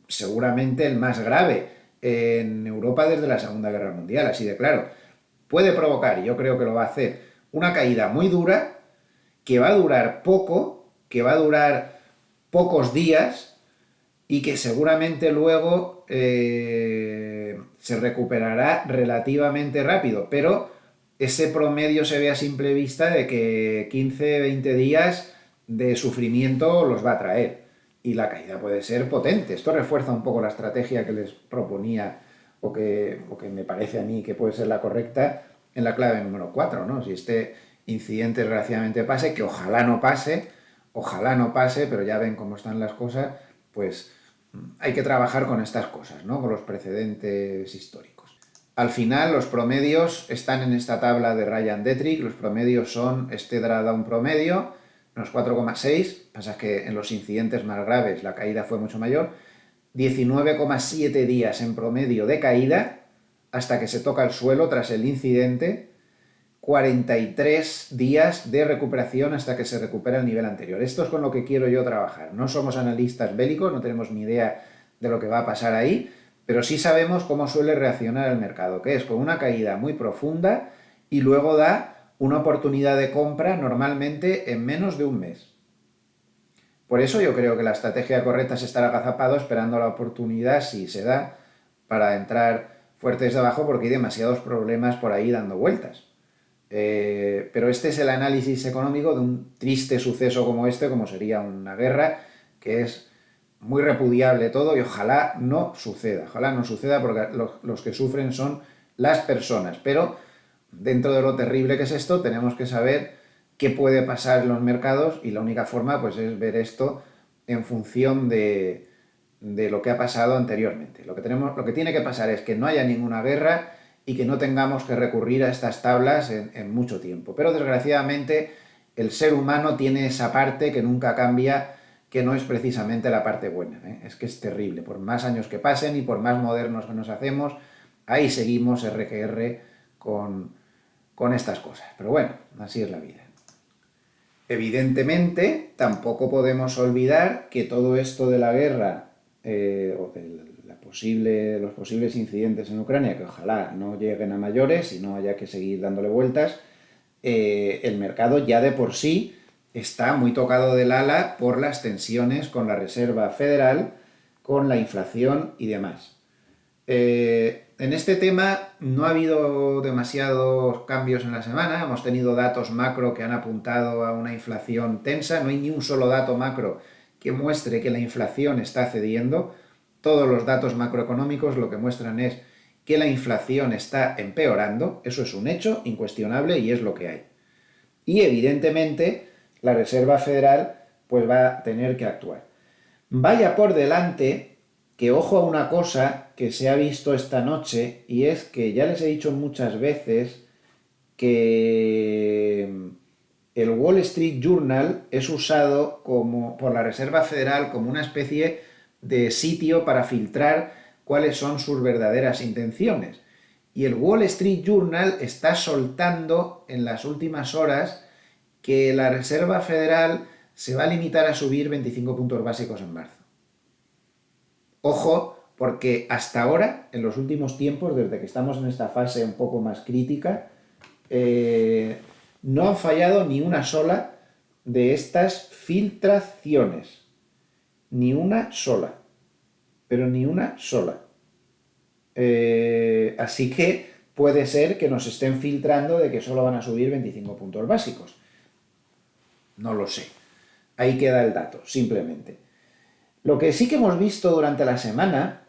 seguramente el más grave en Europa desde la Segunda Guerra Mundial, así de claro. Puede provocar, y yo creo que lo va a hacer, una caída muy dura, que va a durar poco, que va a durar pocos días, y que seguramente luego se recuperará relativamente rápido, pero ese promedio se ve a simple vista de que 15, 20 días de sufrimiento los va a traer y la caída puede ser potente. Esto refuerza un poco la estrategia que les proponía o que me parece a mí que puede ser la correcta en la clave número 4, ¿no? Si este incidente desgraciadamente pase, que ojalá no pase, pero ya ven cómo están las cosas, pues hay que trabajar con estas cosas, ¿no? Con los precedentes históricos. Al final los promedios están en esta tabla de Ryan Detrick, los promedios son, este da un promedio, unos 4,6, pasa que en los incidentes más graves la caída fue mucho mayor, 19,7 días en promedio de caída hasta que se toca el suelo tras el incidente, 43 días de recuperación hasta que se recupera el nivel anterior. Esto es con lo que quiero yo trabajar. No somos analistas bélicos, no tenemos ni idea de lo que va a pasar ahí, pero sí sabemos cómo suele reaccionar el mercado, que es con una caída muy profunda y luego da una oportunidad de compra normalmente en menos de un mes. Por eso yo creo que la estrategia correcta es estar agazapado esperando la oportunidad, si se da, para entrar fuertes de abajo porque hay demasiados problemas por ahí dando vueltas. Pero este es el análisis económico de un triste suceso como este, como sería una guerra, que es muy repudiable todo y ojalá no suceda porque los que sufren son las personas. Pero dentro de lo terrible que es esto, tenemos que saber qué puede pasar en los mercados y la única forma pues es ver esto en función de lo que ha pasado anteriormente. Lo que tiene que pasar es que no haya ninguna guerra y que no tengamos que recurrir a estas tablas en mucho tiempo. Pero desgraciadamente el ser humano tiene esa parte que nunca cambia, que no es precisamente la parte buena, ¿eh? Es que es terrible, por más años que pasen y por más modernos que nos hacemos, ahí seguimos RQR con estas cosas. Pero bueno, así es la vida. Evidentemente, tampoco podemos olvidar que todo esto de la guerra o de los posibles incidentes en Ucrania, que ojalá no lleguen a mayores y no haya que seguir dándole vueltas, el mercado ya de por sí está muy tocado del ala por las tensiones con la Reserva Federal, con la inflación y demás. En este tema no ha habido demasiados cambios en la semana, hemos tenido datos macro que han apuntado a una inflación tensa, no hay ni un solo dato macro que muestre que la inflación está cediendo, todos los datos macroeconómicos lo que muestran es que la inflación está empeorando, eso es un hecho incuestionable y es lo que hay. Y evidentemente la Reserva Federal pues va a tener que actuar. Vaya por delante que ojo a una cosa que se ha visto esta noche, y es que ya les he dicho muchas veces que el Wall Street Journal es usado por la Reserva Federal como una especie de sitio para filtrar cuáles son sus verdaderas intenciones. Y el Wall Street Journal está soltando en las últimas horas que la Reserva Federal se va a limitar a subir 25 puntos básicos en marzo. Ojo, porque hasta ahora, en los últimos tiempos, desde que estamos en esta fase un poco más crítica, no han fallado ni una sola de estas filtraciones. Ni una sola. Pero ni una sola. Así que puede ser que nos estén filtrando de que solo van a subir 25 puntos básicos. No lo sé. Ahí queda el dato, simplemente. Lo que sí que hemos visto durante la semana,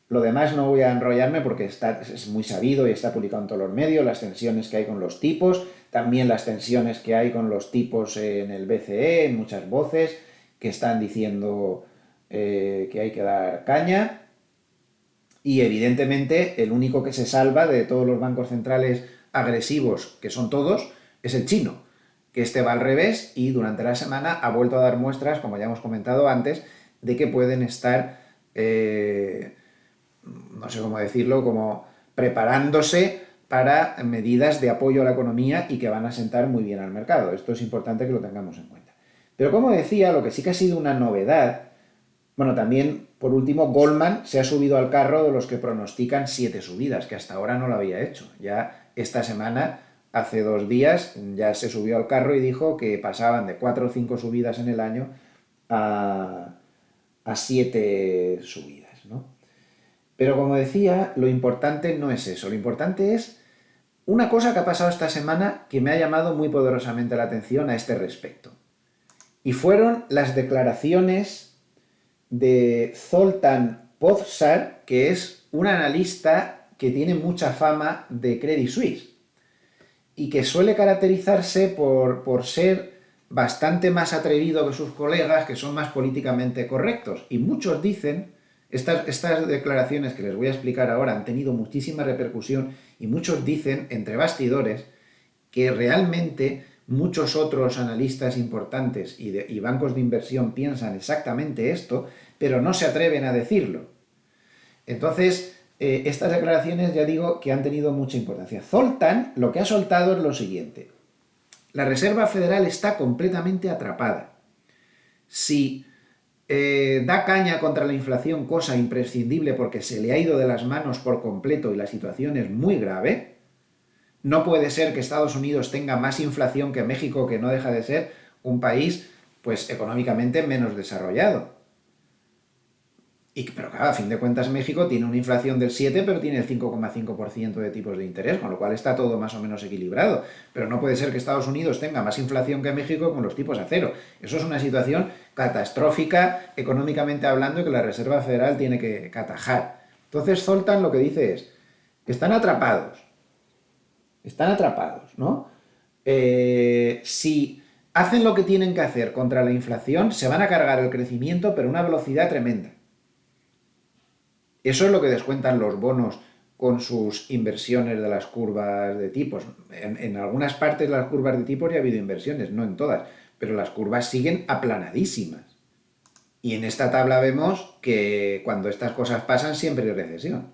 lo demás no voy a enrollarme porque es muy sabido y está publicado en todos los medios, las tensiones que hay con los tipos, también las tensiones que hay con los tipos en el BCE, en muchas voces que están diciendo que hay que dar caña. Y evidentemente el único que se salva de todos los bancos centrales agresivos, que son todos, es el chino, que este va al revés y durante la semana ha vuelto a dar muestras, como ya hemos comentado antes, de que pueden estar, no sé cómo decirlo, como preparándose para medidas de apoyo a la economía y que van a sentar muy bien al mercado. Esto es importante que lo tengamos en cuenta. Pero como decía, lo que sí que ha sido una novedad, bueno, también, por último, Goldman se ha subido al carro de los que pronostican 7 subidas, que hasta ahora no lo había hecho. Ya esta semana, hace 2 días, ya se subió al carro y dijo que pasaban de 4 o 5 subidas en el año a 7 subidas, ¿no? Pero como decía, lo importante no es eso, lo importante es una cosa que ha pasado esta semana que me ha llamado muy poderosamente la atención a este respecto. Y fueron las declaraciones de Zoltán Pozsar, que es un analista que tiene mucha fama de Credit Suisse y que suele caracterizarse por ser bastante más atrevido que sus colegas, que son más políticamente correctos. Y muchos dicen Estas declaraciones que les voy a explicar ahora han tenido muchísima repercusión y muchos dicen, entre bastidores, que realmente muchos otros analistas importantes y bancos de inversión piensan exactamente esto, pero no se atreven a decirlo. Entonces, estas declaraciones ya digo que han tenido mucha importancia. Zoltán lo que ha soltado es lo siguiente. La Reserva Federal está completamente atrapada. Si da caña contra la inflación, cosa imprescindible porque se le ha ido de las manos por completo y la situación es muy grave, no puede ser que Estados Unidos tenga más inflación que México, que no deja de ser un país pues económicamente menos desarrollado. Pero claro, a fin de cuentas México tiene una inflación del 7, pero tiene el 5,5% de tipos de interés, con lo cual está todo más o menos equilibrado. Pero no puede ser que Estados Unidos tenga más inflación que México con los tipos a cero. Eso es una situación catastrófica económicamente hablando y que la Reserva Federal tiene que atajar. Entonces Zoltán lo que dice es, están atrapados, ¿no? Si hacen lo que tienen que hacer contra la inflación, se van a cargar el crecimiento, pero a una velocidad tremenda. Eso es lo que descuentan los bonos con sus inversiones de las curvas de tipos. En algunas partes de las curvas de tipos ya ha habido inversiones, no en todas, pero las curvas siguen aplanadísimas. Y en esta tabla vemos que cuando estas cosas pasan siempre hay recesión.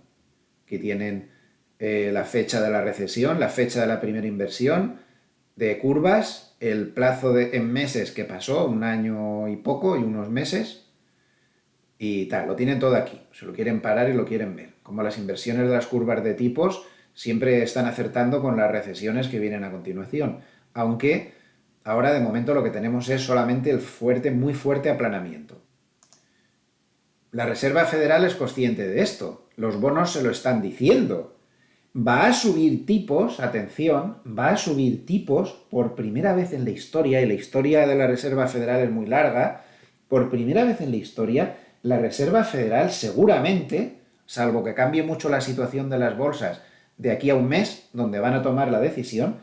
Que tienen la fecha de la recesión, la fecha de la primera inversión de curvas, el plazo en meses que pasó, un año y poco y unos meses, y tal, lo tienen todo aquí, se lo quieren parar y lo quieren ver. Como las inversiones de las curvas de tipos siempre están acertando con las recesiones que vienen a continuación, aunque ahora de momento lo que tenemos es solamente el fuerte, muy fuerte aplanamiento. La Reserva Federal es consciente de esto, los bonos se lo están diciendo. Va a subir tipos, atención, va a subir tipos por primera vez en la historia, y la historia de la Reserva Federal es muy larga, por primera vez en la historia, la Reserva Federal seguramente, salvo que cambie mucho la situación de las bolsas de aquí a un mes, donde van a tomar la decisión,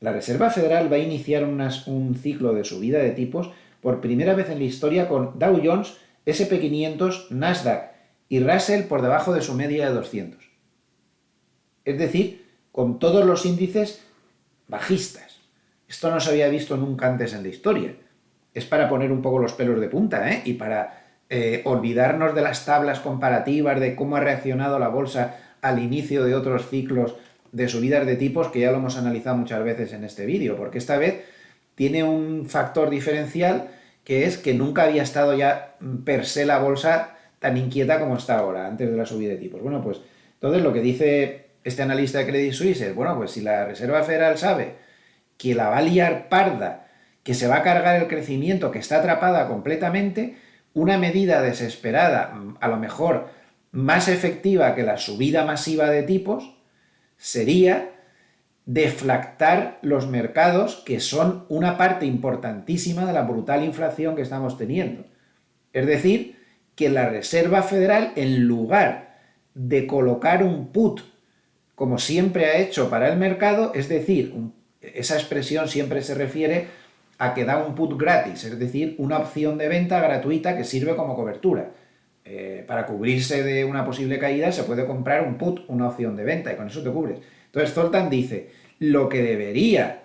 la Reserva Federal va a iniciar un ciclo de subida de tipos por primera vez en la historia con Dow Jones, SP500, Nasdaq y Russell por debajo de su media de 200. Es decir, con todos los índices bajistas. Esto no se había visto nunca antes en la historia. Es para poner un poco los pelos de punta, ¿eh? Y para olvidarnos de las tablas comparativas de cómo ha reaccionado la bolsa al inicio de otros ciclos de subidas de tipos, que ya lo hemos analizado muchas veces en este vídeo, porque esta vez tiene un factor diferencial, que es que nunca había estado ya per se la bolsa tan inquieta como está ahora, antes de la subida de tipos. Bueno, pues entonces lo que dice este analista de Credit Suisse es, bueno, pues si la Reserva Federal sabe que la va a liar parda, que se va a cargar el crecimiento, que está atrapada completamente, una medida desesperada, a lo mejor más efectiva que la subida masiva de tipos, sería deflactar los mercados, que son una parte importantísima de la brutal inflación que estamos teniendo. Es decir, que la Reserva Federal, en lugar de colocar un put, como siempre ha hecho para el mercado, es decir, esa expresión siempre se refiere a que da un put gratis, es decir, una opción de venta gratuita que sirve como cobertura. Para cubrirse de una posible caída se puede comprar un put, una opción de venta, y con eso te cubres. Entonces Zoltán dice, lo que debería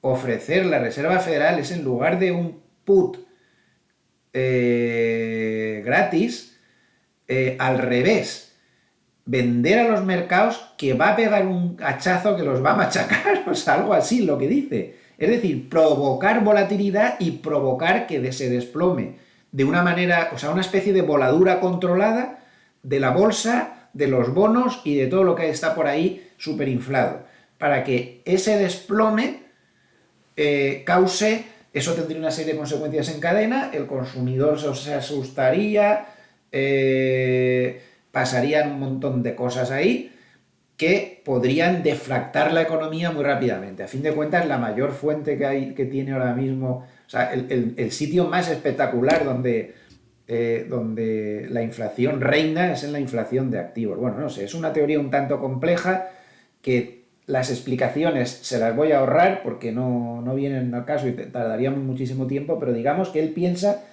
ofrecer la Reserva Federal es, en lugar de un put gratis, al revés, vender a los mercados, que va a pegar un hachazo que los va a machacar, o sea, algo así, lo que dice. Es decir, provocar volatilidad y provocar que se desplome de una manera, o sea, una especie de voladura controlada de la bolsa, de los bonos y de todo lo que está por ahí superinflado, para que ese desplome cause, eso tendría una serie de consecuencias en cadena, el consumidor se asustaría, pasarían un montón de cosas ahí que podrían deflactar la economía muy rápidamente. A fin de cuentas, la mayor fuente que tiene ahora mismo, o sea, el sitio más espectacular donde la inflación reina es en la inflación de activos. Bueno, no sé, es una teoría un tanto compleja que las explicaciones se las voy a ahorrar porque no vienen al caso y tardaríamos muchísimo tiempo, pero digamos que él piensa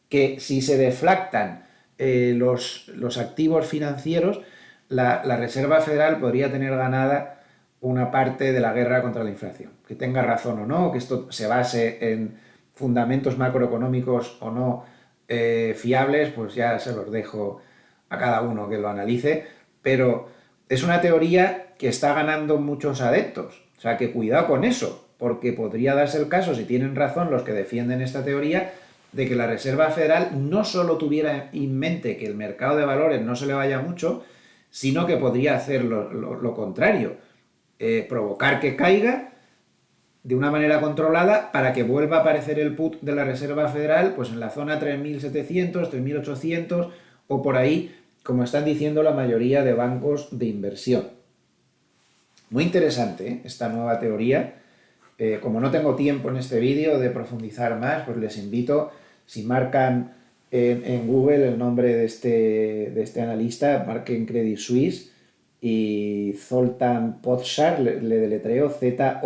que si se deflactan los activos financieros, la Reserva Federal podría tener ganada una parte de la guerra contra la inflación. Que tenga razón o no, que esto se base en fundamentos macroeconómicos o no fiables, pues ya se los dejo a cada uno que lo analice, pero es una teoría que está ganando muchos adeptos, o sea que cuidado con eso, porque podría darse el caso, si tienen razón los que defienden esta teoría, de que la Reserva Federal no solo tuviera en mente que el mercado de valores no se le vaya mucho, sino que podría hacer lo contrario, provocar que caiga de una manera controlada para que vuelva a aparecer el put de la Reserva Federal pues en la zona 3.700, 3.800 o por ahí, como están diciendo la mayoría de bancos de inversión. Muy interesante, ¿eh? Esta nueva teoría. Como no tengo tiempo en este vídeo de profundizar más, pues les invito, si marcan en Google el nombre de este analista, marquen Credit Suisse y Zoltán Pozsar, le deletreo Zoltan,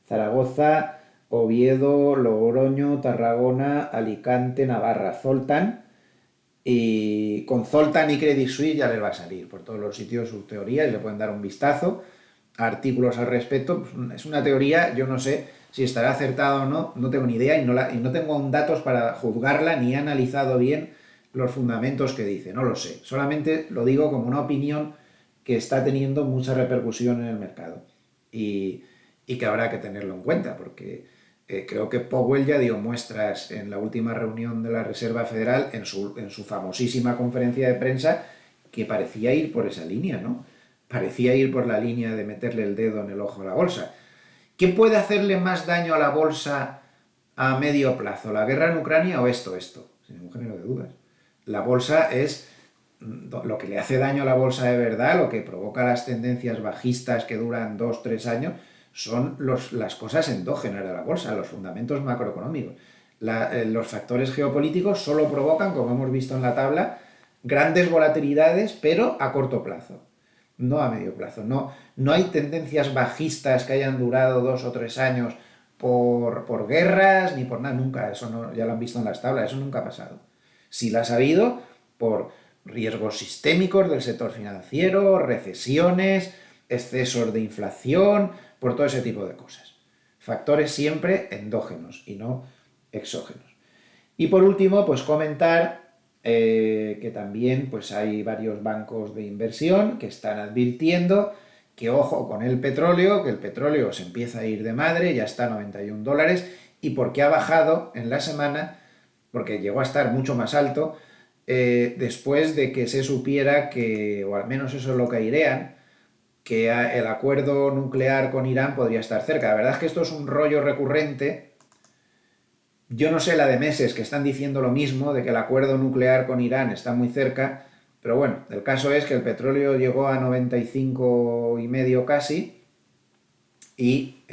Zaragoza, Oviedo, Logroño, Tarragona, Alicante, Navarra, Zoltán. Y con Zoltán y Credit Suisse ya les va a salir por todos los sitios su teoría y le pueden dar un vistazo a artículos al respecto. Pues es una teoría, yo no sé si estará acertada o no, no tengo ni idea y no tengo aún datos para juzgarla ni he analizado bien los fundamentos que dice, no lo sé. Solamente lo digo como una opinión que está teniendo mucha repercusión en el mercado y que habrá que tenerlo en cuenta porque creo que Powell ya dio muestras en la última reunión de la Reserva Federal, en su famosísima conferencia de prensa, que parecía ir por esa línea, ¿no? Parecía ir por la línea de meterle el dedo en el ojo a la bolsa. ¿Qué puede hacerle más daño a la bolsa a medio plazo? ¿La guerra en Ucrania o esto? Sin ningún género de dudas. La bolsa es lo que le hace daño a la bolsa de verdad, lo que provoca las tendencias bajistas que duran 2 o 3 años, son las cosas endógenas de la bolsa, los fundamentos macroeconómicos. Los factores geopolíticos solo provocan, como hemos visto en la tabla, grandes volatilidades, pero a corto plazo, no a medio plazo. No hay tendencias bajistas que hayan durado 2 o 3 años por guerras ni por nada, nunca. Eso no, ya lo han visto en las tablas, eso nunca ha pasado. Sí las ha habido por riesgos sistémicos del sector financiero, recesiones, excesos de inflación, por todo ese tipo de cosas. Factores siempre endógenos y no exógenos. Y por último, pues comentar que también pues hay varios bancos de inversión que están advirtiendo que ojo con el petróleo, que el petróleo se empieza a ir de madre, ya está a $91, y porque ha bajado en la semana, porque llegó a estar mucho más alto, después de que se supiera que, o al menos eso es lo que airean, que el acuerdo nuclear con Irán podría estar cerca. La verdad es que esto es un rollo recurrente. Yo no sé la de meses que están diciendo lo mismo, de que el acuerdo nuclear con Irán está muy cerca, pero bueno, el caso es que el petróleo llegó a 95,5 casi y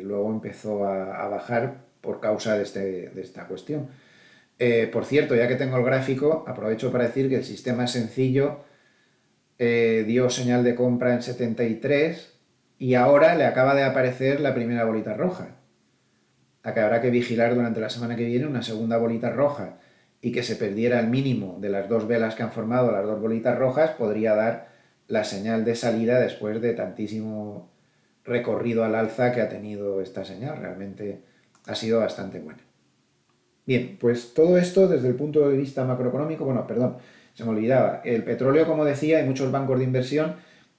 luego empezó a bajar por causa de esta cuestión. Por cierto, ya que tengo el gráfico, aprovecho para decir que el sistema sencillo dio señal de compra en 73 y ahora le acaba de aparecer la primera bolita roja. A que habrá que vigilar durante la semana que viene una segunda bolita roja y que se perdiera el mínimo de las dos velas que han formado las dos bolitas rojas podría dar la señal de salida después de tantísimo recorrido al alza que ha tenido esta señal. Realmente ha sido bastante buena. Bien, pues todo esto desde el punto de vista macroeconómico, bueno, perdón, se me olvidaba. El petróleo, como decía, hay muchos bancos de inversión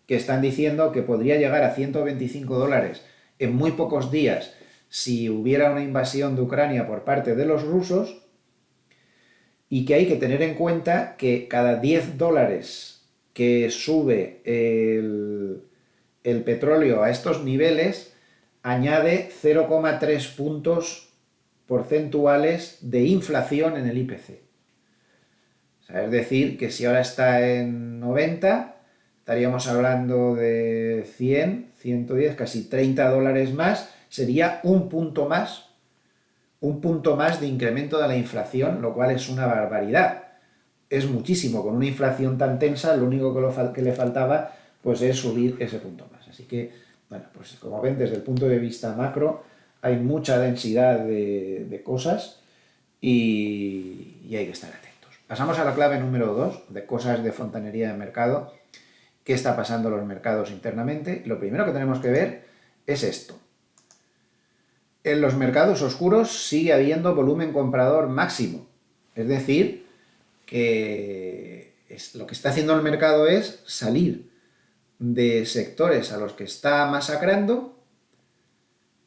que están diciendo que podría llegar a $125 en muy pocos días si hubiera una invasión de Ucrania por parte de los rusos y que hay que tener en cuenta que cada $10 que sube el petróleo a estos niveles añade 0,3 puntos porcentuales de inflación en el IPC. O sea, es decir, que si ahora está en 90, estaríamos hablando de 100, 110, casi $30 más, sería un punto más de incremento de la inflación, lo cual es una barbaridad. Es muchísimo, con una inflación tan tensa, lo único que le faltaba pues es subir ese punto más. Así que, bueno, pues como ven, desde el punto de vista macro, hay mucha densidad de cosas y hay que estar atentos. Pasamos a la clave número 2 de cosas de fontanería de mercado. ¿Qué está pasando en los mercados internamente? Lo primero que tenemos que ver es esto. En los mercados oscuros sigue habiendo volumen comprador máximo. Es decir, que lo que está haciendo el mercado es salir de sectores a los que está masacrando,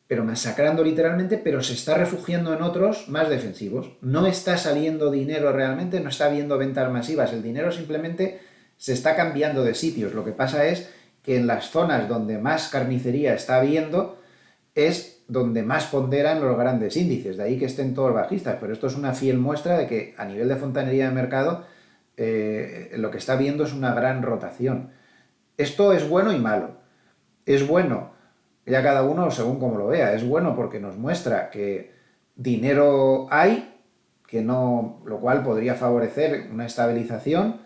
pero masacrando literalmente, pero se está refugiando en otros más defensivos. No está saliendo dinero realmente, no está habiendo ventas masivas, el dinero simplemente se está cambiando de sitios. Lo que pasa es que en las zonas donde más carnicería está habiendo es donde más ponderan los grandes índices, de ahí que estén todos bajistas, pero esto es una fiel muestra de que a nivel de fontanería de mercado lo que está viendo es una gran rotación. Esto es bueno y malo. Es bueno, ya cada uno según como lo vea, es bueno porque nos muestra que dinero hay, que no, lo cual podría favorecer una estabilización,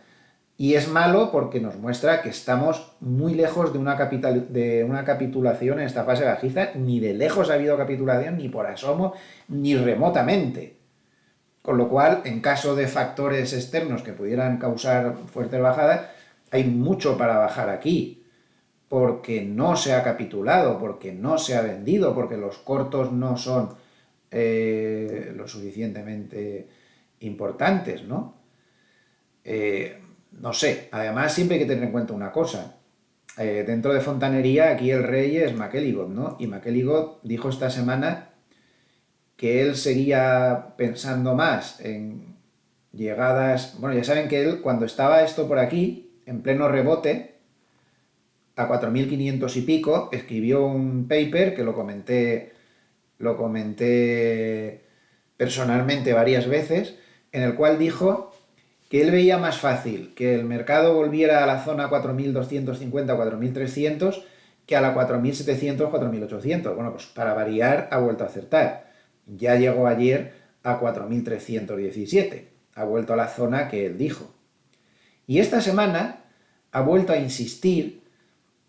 y es malo porque nos muestra que estamos muy lejos de una capitulación en esta fase bajista, ni de lejos ha habido capitulación, ni por asomo, ni remotamente. Con lo cual, en caso de factores externos que pudieran causar fuertes bajadas, hay mucho para bajar aquí, porque no se ha capitulado, porque no se ha vendido, porque los cortos no son lo suficientemente importantes, ¿no? No sé, además siempre hay que tener en cuenta una cosa. Dentro de fontanería, aquí el rey es McElligott, ¿no? Y McElligott dijo esta semana que él seguía pensando más en llegadas. Bueno, ya saben que él, cuando estaba esto por aquí, en pleno rebote, a 4.500 y pico, escribió un paper que lo comenté personalmente varias veces, en el cual dijo que él veía más fácil que el mercado volviera a la zona 4.250 o 4.300 que a la 4.700 4.800. Bueno, pues para variar ha vuelto a acertar. Ya llegó ayer a 4.317. Ha vuelto a la zona que él dijo. Y esta semana ha vuelto a insistir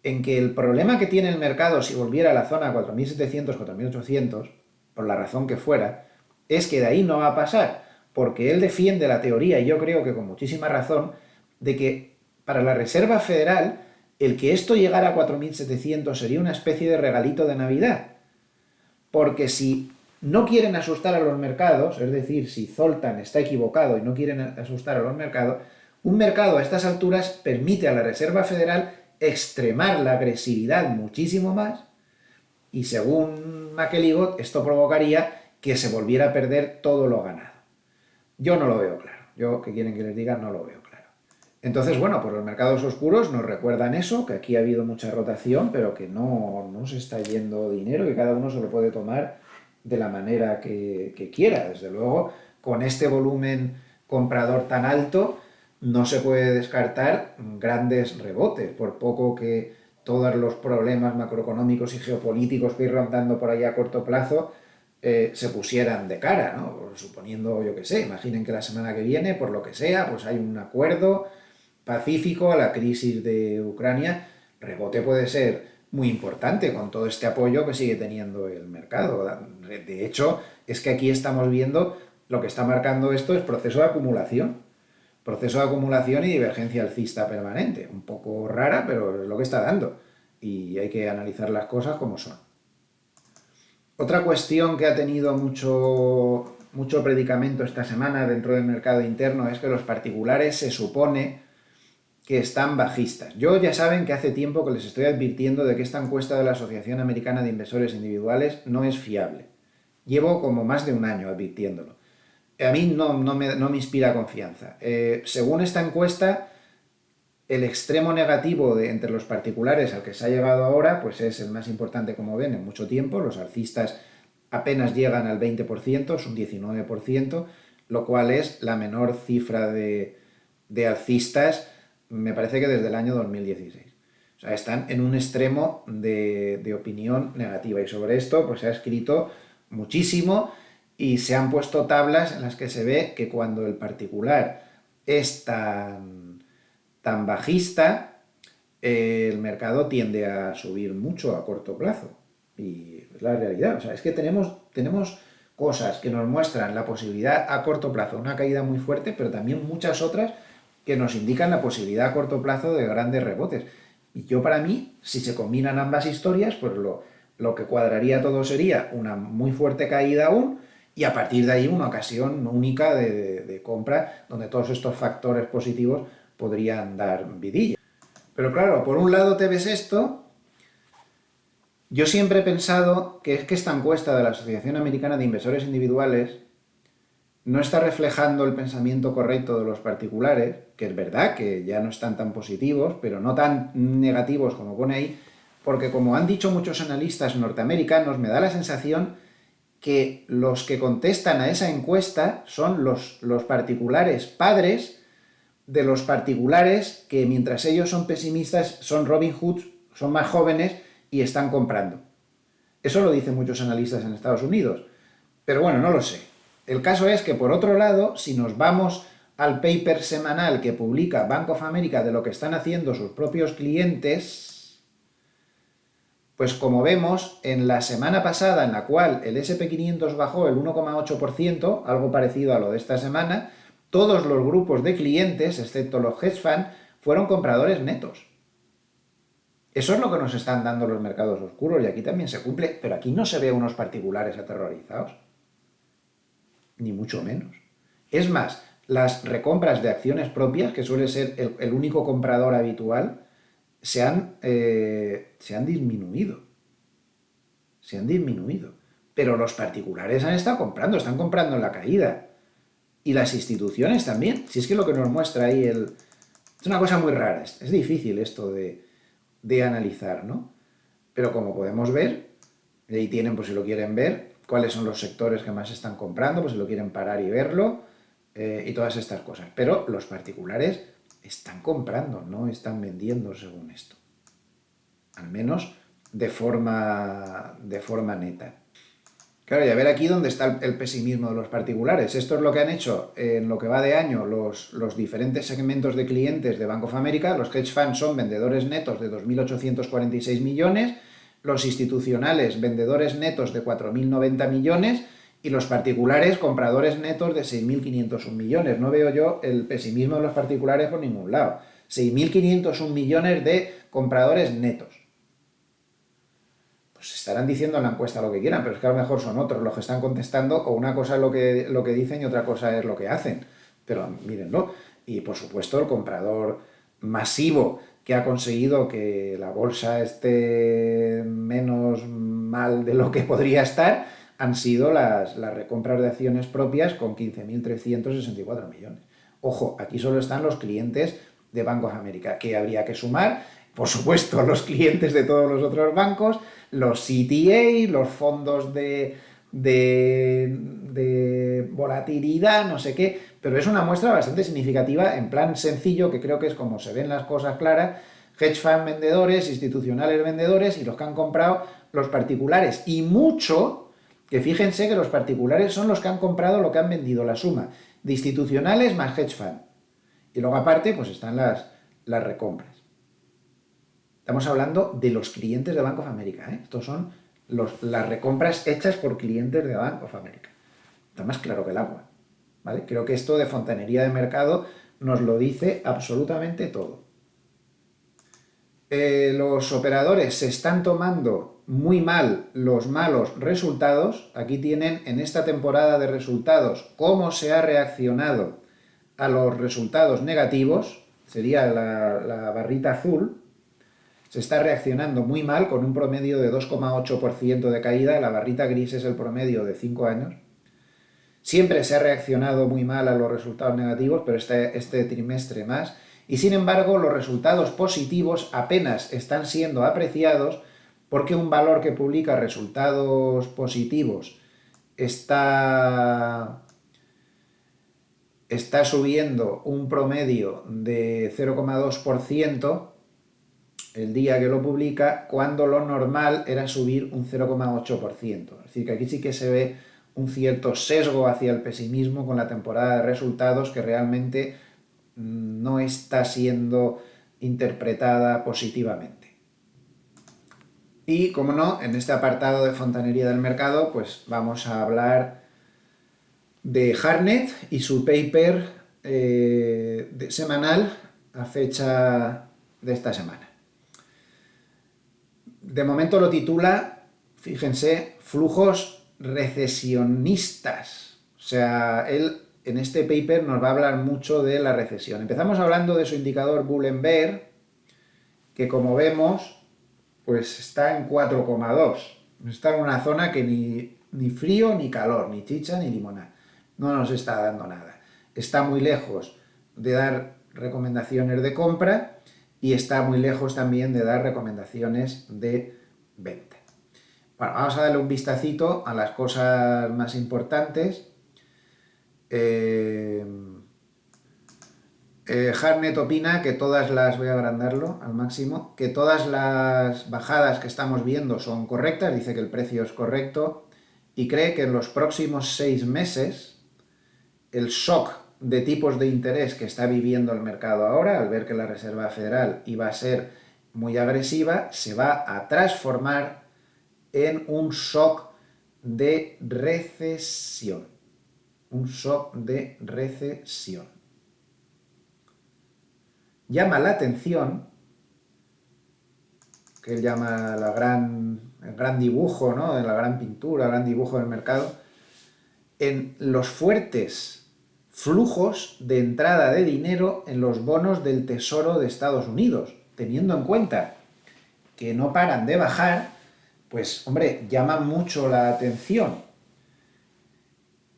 en que el problema que tiene el mercado si volviera a la zona 4.700 4.800, por la razón que fuera, es que de ahí no va a pasar, porque él defiende la teoría, y yo creo que con muchísima razón, de que para la Reserva Federal el que esto llegara a 4.700 sería una especie de regalito de Navidad, porque si no quieren asustar a los mercados, es decir, si Zoltan está equivocado y no quieren asustar a los mercados, un mercado a estas alturas permite a la Reserva Federal extremar la agresividad muchísimo más, y según McElligott esto provocaría que se volviera a perder todo lo ganado. Yo no lo veo claro. Yo, ¿qué quieren que les diga? No lo veo claro. Entonces, bueno, pues los mercados oscuros nos recuerdan eso, que aquí ha habido mucha rotación, pero que no se está yendo dinero, que cada uno se lo puede tomar de la manera que quiera. Desde luego, con este volumen comprador tan alto, no se puede descartar grandes rebotes, por poco que todos los problemas macroeconómicos y geopolíticos que ir rondando por ahí a corto plazo se pusieran de cara, ¿no? Suponiendo, yo que sé, imaginen que la semana que viene, por lo que sea, pues hay un acuerdo pacífico a la crisis de Ucrania, rebote puede ser muy importante con todo este apoyo que sigue teniendo el mercado. De hecho, es que aquí estamos viendo lo que está marcando esto es proceso de acumulación y divergencia alcista permanente, un poco rara, pero es lo que está dando y hay que analizar las cosas como son. Otra cuestión que ha tenido mucho predicamento esta semana dentro del mercado interno es que los particulares se supone que están bajistas. Yo ya saben que hace tiempo que les estoy advirtiendo de que esta encuesta de la Asociación Americana de Inversores Individuales no es fiable. Llevo como más de un año advirtiéndolo. A mí no me inspira confianza. Según esta encuesta, el extremo negativo entre los particulares al que se ha llegado ahora, pues es el más importante, como ven, en mucho tiempo. Los alcistas apenas llegan al 20%, es un 19%, lo cual es la menor cifra de alcistas, me parece que desde el año 2016. O sea, están en un extremo de opinión negativa. Y sobre esto pues se ha escrito muchísimo y se han puesto tablas en las que se ve que cuando el particular es tan bajista, el mercado tiende a subir mucho a corto plazo. Y es la realidad. O sea, es que tenemos cosas que nos muestran la posibilidad a corto plazo de una caída muy fuerte, pero también muchas otras que nos indican la posibilidad a corto plazo de grandes rebotes. Y yo, para mí, si se combinan ambas historias, pues lo que cuadraría todo sería una muy fuerte caída aún, y a partir de ahí una ocasión única de compra donde todos estos factores positivos podrían dar vidilla. Pero claro, por un lado te ves esto. Yo siempre he pensado que es que esta encuesta de la Asociación Americana de Inversores Individuales no está reflejando el pensamiento correcto de los particulares, que es verdad que ya no están tan positivos, pero no tan negativos como pone ahí, porque como han dicho muchos analistas norteamericanos, me da la sensación que los que contestan a esa encuesta son los particulares padres de los particulares que, mientras ellos son pesimistas, son Robin Hood, son más jóvenes y están comprando. Eso lo dicen muchos analistas en Estados Unidos. Pero bueno, no lo sé. El caso es que, por otro lado, si nos vamos al paper semanal que publica Bank of America de lo que están haciendo sus propios clientes, pues como vemos, en la semana pasada, en la cual el SP500 bajó el 1,8%, algo parecido a lo de esta semana, todos los grupos de clientes, excepto los hedge funds, fueron compradores netos. Eso es lo que nos están dando los mercados oscuros, y aquí también se cumple, pero aquí no se ve unos particulares aterrorizados, ni mucho menos. Es más, las recompras de acciones propias, que suele ser el único comprador habitual, se han disminuido. Se han disminuido. Pero los particulares han estado comprando, están comprando en la caída. Y las instituciones también. Si es que lo que nos muestra ahí es una cosa muy rara. Es difícil esto de analizar, ¿no? Pero como podemos ver, ahí tienen, pues si lo quieren ver, cuáles son los sectores que más están comprando, pues si lo quieren parar y verlo, y todas estas cosas. Pero los particulares están comprando, no están vendiendo según esto. Al menos de forma neta. Claro, y a ver aquí dónde está el pesimismo de los particulares. Esto es lo que han hecho en lo que va de año los diferentes segmentos de clientes de Bank of America. Los hedge funds son vendedores netos de 2.846 millones, los institucionales vendedores netos de 4.090 millones y los particulares compradores netos de 6.501 millones. No veo yo el pesimismo de los particulares por ningún lado. 6.501 millones de compradores netos. Pues estarán diciendo en la encuesta lo que quieran, pero es que a lo mejor son otros los que están contestando, o una cosa es lo que dicen y otra cosa es lo que hacen. Pero mírenlo. Y por supuesto el comprador masivo que ha conseguido que la bolsa esté menos mal de lo que podría estar han sido las recompras de acciones propias con 15.364 millones. Ojo, aquí solo están los clientes de Bank of America, que habría que sumar, por supuesto, los clientes de todos los otros bancos, los CTA, los fondos de volatilidad, no sé qué, pero es una muestra bastante significativa, en plan sencillo, que creo que es como se ven las cosas claras: hedge fund vendedores, institucionales vendedores, y los que han comprado los particulares. Y mucho, que fíjense que los particulares son los que han comprado lo que han vendido, la suma de institucionales más hedge fund. Y luego aparte, pues están las recompras. Estamos hablando de los clientes de Bank of America, ¿eh? Estos son las recompras hechas por clientes de Bank of America. Está más claro que el agua, ¿vale? Creo que esto de fontanería de mercado nos lo dice absolutamente todo. Los operadores se están tomando muy mal los malos resultados. Aquí tienen, en esta temporada de resultados, cómo se ha reaccionado a los resultados negativos. Sería la barrita azul. Se está reaccionando muy mal, con un promedio de 2,8% de caída. La barrita gris es el promedio de 5 años. Siempre se ha reaccionado muy mal a los resultados negativos, pero este trimestre más. Y sin embargo, los resultados positivos apenas están siendo apreciados, porque un valor que publica resultados positivos está subiendo un promedio de 0,2% el día que lo publica, cuando lo normal era subir un 0,8%. Es decir, que aquí sí que se ve un cierto sesgo hacia el pesimismo con la temporada de resultados, que realmente no está siendo interpretada positivamente. Y, como no, en este apartado de fontanería del mercado, pues vamos a hablar de Hartnett y su paper semanal a fecha de esta semana. De momento lo titula, fíjense, flujos recesionistas. O sea, él en este paper nos va a hablar mucho de la recesión. Empezamos hablando de su indicador Bull and Bear, que como vemos, pues está en 4,2. Está en una zona que ni frío ni calor, ni chicha ni limonada. No nos está dando nada. Está muy lejos de dar recomendaciones de compra y está muy lejos también de dar recomendaciones de venta. Bueno, vamos a darle un vistacito a las cosas más importantes. Hartnett opina que todas las, voy a agrandarlo al máximo, que todas las bajadas que estamos viendo son correctas, dice que el precio es correcto y cree que en los próximos 6 meses el shock de tipos de interés que está viviendo el mercado ahora, al ver que la Reserva Federal iba a ser muy agresiva, se va a transformar en un shock de recesión. Un shock de recesión. Llama la atención, que él llama el gran dibujo, ¿no? La gran pintura, el gran dibujo del mercado, en los fuertes flujos de entrada de dinero en los bonos del Tesoro de Estados Unidos, teniendo en cuenta que no paran de bajar, pues, hombre, llama mucho la atención.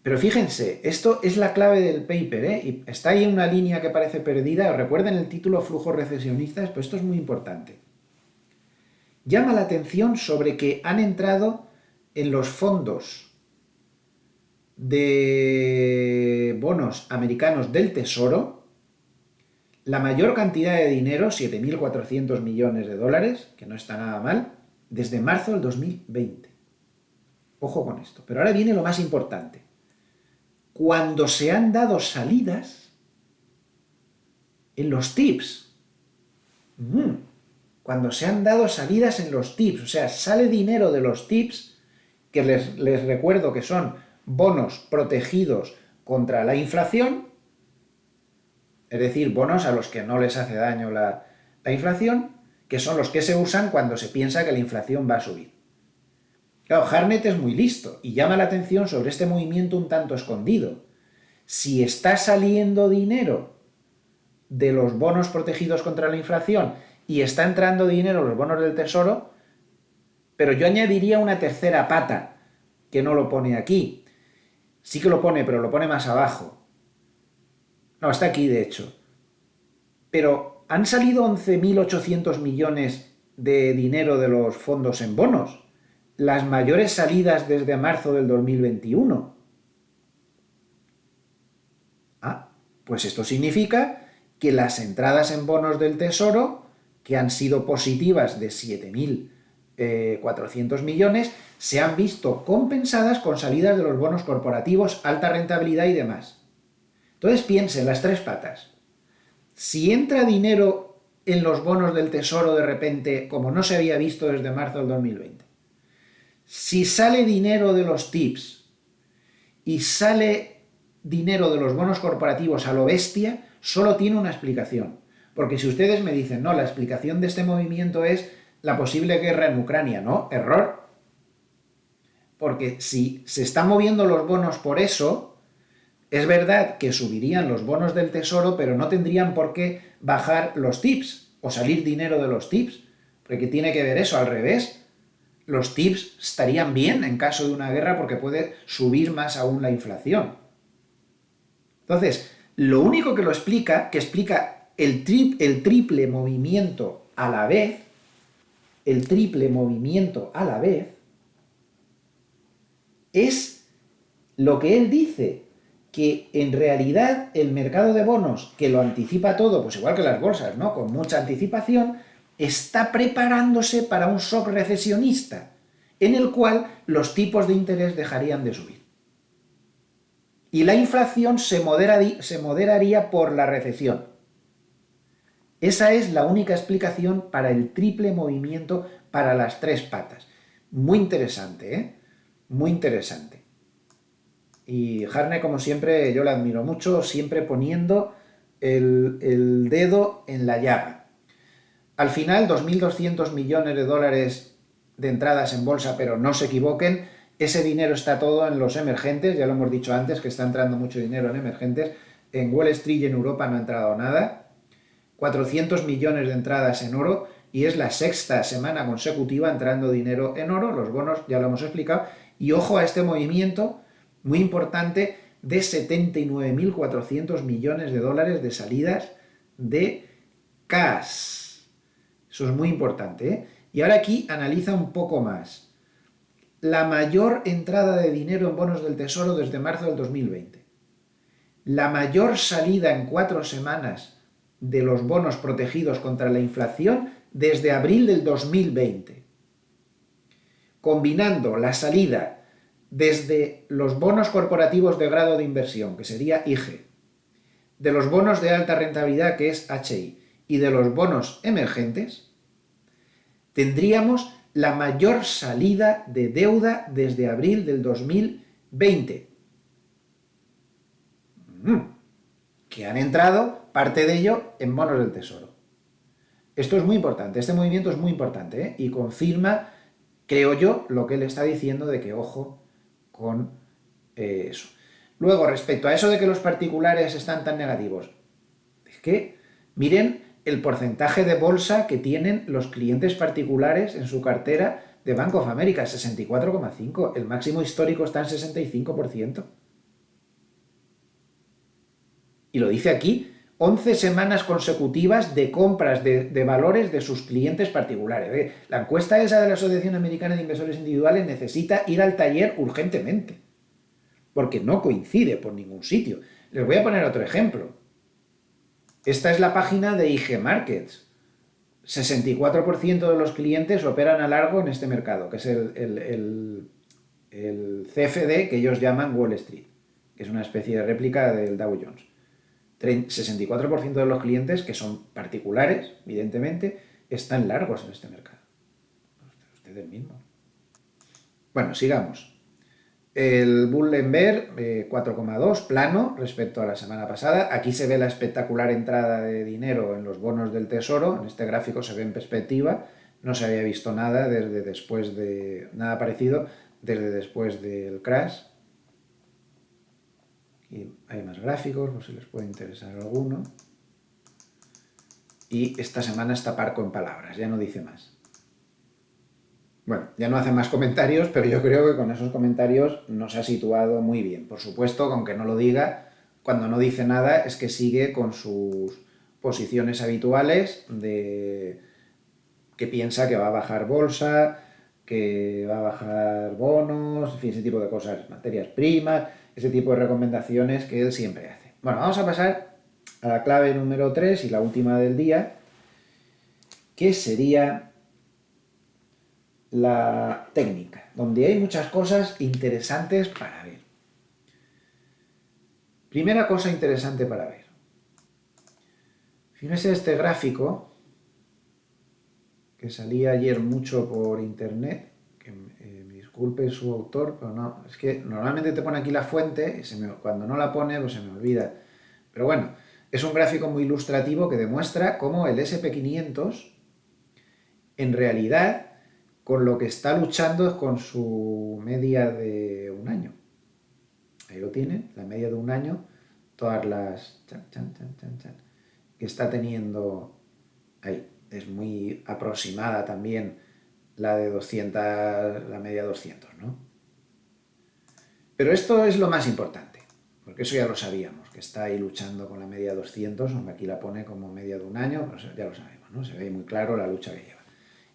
Pero fíjense, esto es la clave del paper, ¿eh? Y está ahí una línea que parece perdida. Recuerden el título flujos recesionistas, pues esto es muy importante. Llama la atención sobre que han entrado en los fondos de bonos americanos del Tesoro la mayor cantidad de dinero, 7.400 millones de dólares, que no está nada mal, desde marzo del 2020. Ojo con esto. Pero ahora viene lo más importante. Cuando se han dado salidas en los TIPS. Cuando se han dado salidas en los TIPS, o sea, sale dinero de los TIPS, que les recuerdo que son bonos protegidos contra la inflación, es decir, bonos a los que no les hace daño la inflación, que son los que se usan cuando se piensa que la inflación va a subir. Claro, Hartnett es muy listo y llama la atención sobre este movimiento un tanto escondido. Si está saliendo dinero de los bonos protegidos contra la inflación y está entrando dinero en los bonos del Tesoro, pero yo añadiría una tercera pata, que no lo pone aquí. Sí que lo pone, pero lo pone más abajo. No, está aquí de hecho. Pero han salido 11.800 millones de dinero de los fondos en bonos, las mayores salidas desde marzo del 2021. Pues esto significa que las entradas en bonos del Tesoro, que han sido positivas de 7.400 millones, se han visto compensadas con salidas de los bonos corporativos, alta rentabilidad y demás. Entonces piensen las tres patas. Si entra dinero en los bonos del Tesoro de repente, como no se había visto desde marzo del 2020, si sale dinero de los TIPS y sale dinero de los bonos corporativos a lo bestia, solo tiene una explicación. Porque si ustedes me dicen, no, la explicación de este movimiento es la posible guerra en Ucrania, no, error. Porque si se están moviendo los bonos por eso, es verdad que subirían los bonos del Tesoro, pero no tendrían por qué bajar los TIPS o salir dinero de los TIPS. Porque tiene que ver eso, al revés. Los TIPS estarían bien en caso de una guerra porque puede subir más aún la inflación. Entonces, lo único que explica el triple movimiento a la vez, es lo que él dice, que en realidad el mercado de bonos, que lo anticipa todo, pues igual que las bolsas, ¿no? Con mucha anticipación, está preparándose para un shock recesionista, en el cual los tipos de interés dejarían de subir. Y la inflación se moderaría por la recesión. Esa es la única explicación para el triple movimiento, para las tres patas. Muy interesante, ¿eh? Muy interesante. Y Harne, como siempre, yo la admiro mucho, siempre poniendo el dedo en la llaga. Al final, 2.200 millones de dólares de entradas en bolsa, pero no se equivoquen, ese dinero está todo en los emergentes, ya lo hemos dicho antes, que está entrando mucho dinero en emergentes. En Wall Street y en Europa no ha entrado nada. 400 millones de entradas en oro y es la sexta semana consecutiva entrando dinero en oro, los bonos ya lo hemos explicado, y ojo a este movimiento muy importante de 79.400 millones de dólares de salidas de cash. Eso es muy importante, ¿eh? Y ahora aquí analiza un poco más. La mayor entrada de dinero en bonos del Tesoro desde marzo del 2020. La mayor salida en 4 semanas de los bonos protegidos contra la inflación desde abril del 2020. Combinando la salida desde los bonos corporativos de grado de inversión, que sería IG, de los bonos de alta rentabilidad, que es HI, y de los bonos emergentes, tendríamos la mayor salida de deuda desde abril del 2020. Que han entrado, parte de ello, en bonos del Tesoro. Esto es muy importante, este movimiento es muy importante, ¿eh? Y confirma, creo yo, lo que él está diciendo de que ojo con eso. Luego, respecto a eso de que los particulares están tan negativos, es que miren el porcentaje de bolsa que tienen los clientes particulares en su cartera de Bank of America, 64,5%. El máximo histórico está en 65%. Y lo dice aquí, 11 semanas consecutivas de compras de valores de sus clientes particulares. La encuesta esa de la Asociación Americana de Inversores Individuales necesita ir al taller urgentemente, porque no coincide por ningún sitio. Les voy a poner otro ejemplo. Esta es la página de IG Markets. 64% de los clientes operan a largo en este mercado, que es el CFD que ellos llaman Wall Street, que es una especie de réplica del Dow Jones. 64% de los clientes, que son particulares, evidentemente, están largos en este mercado. Ustedes mismos. Bueno, sigamos. El Bull and Bear 4,2, plano respecto a la semana pasada. Aquí se ve la espectacular entrada de dinero en los bonos del Tesoro. En este gráfico se ve en perspectiva. No se había visto nada desde después de... nada parecido desde después del crash. Aquí hay más gráficos, por si les puede interesar alguno. Y esta semana está parco en palabras, ya no dice más. Bueno, ya no hace más comentarios, pero yo creo que con esos comentarios nos ha situado muy bien. Por supuesto, aunque no lo diga, cuando no dice nada es que sigue con sus posiciones habituales de que piensa que va a bajar bolsa, que va a bajar bonos, en fin, ese tipo de cosas, materias primas, ese tipo de recomendaciones que él siempre hace. Bueno, vamos a pasar a la clave número 3 y la última del día, que sería la técnica, donde hay muchas cosas interesantes para ver. Primera cosa interesante para ver. Fíjense este gráfico que salía ayer mucho por internet, que me disculpe su autor, pero no, es que normalmente te pone aquí la fuente y cuando no la pone pues se me olvida. Pero bueno, es un gráfico muy ilustrativo que demuestra cómo el SP500 en realidad con lo que está luchando es con su media de un año. Ahí lo tienen, la media de un año, todas las que está teniendo ahí. Es muy aproximada también la de 200, la media 200, ¿no? Pero esto es lo más importante, porque eso ya lo sabíamos, que está ahí luchando con la media 200, aunque aquí la pone como media de un año, pues ya lo sabemos, ¿no? Se ve muy claro la lucha que lleva.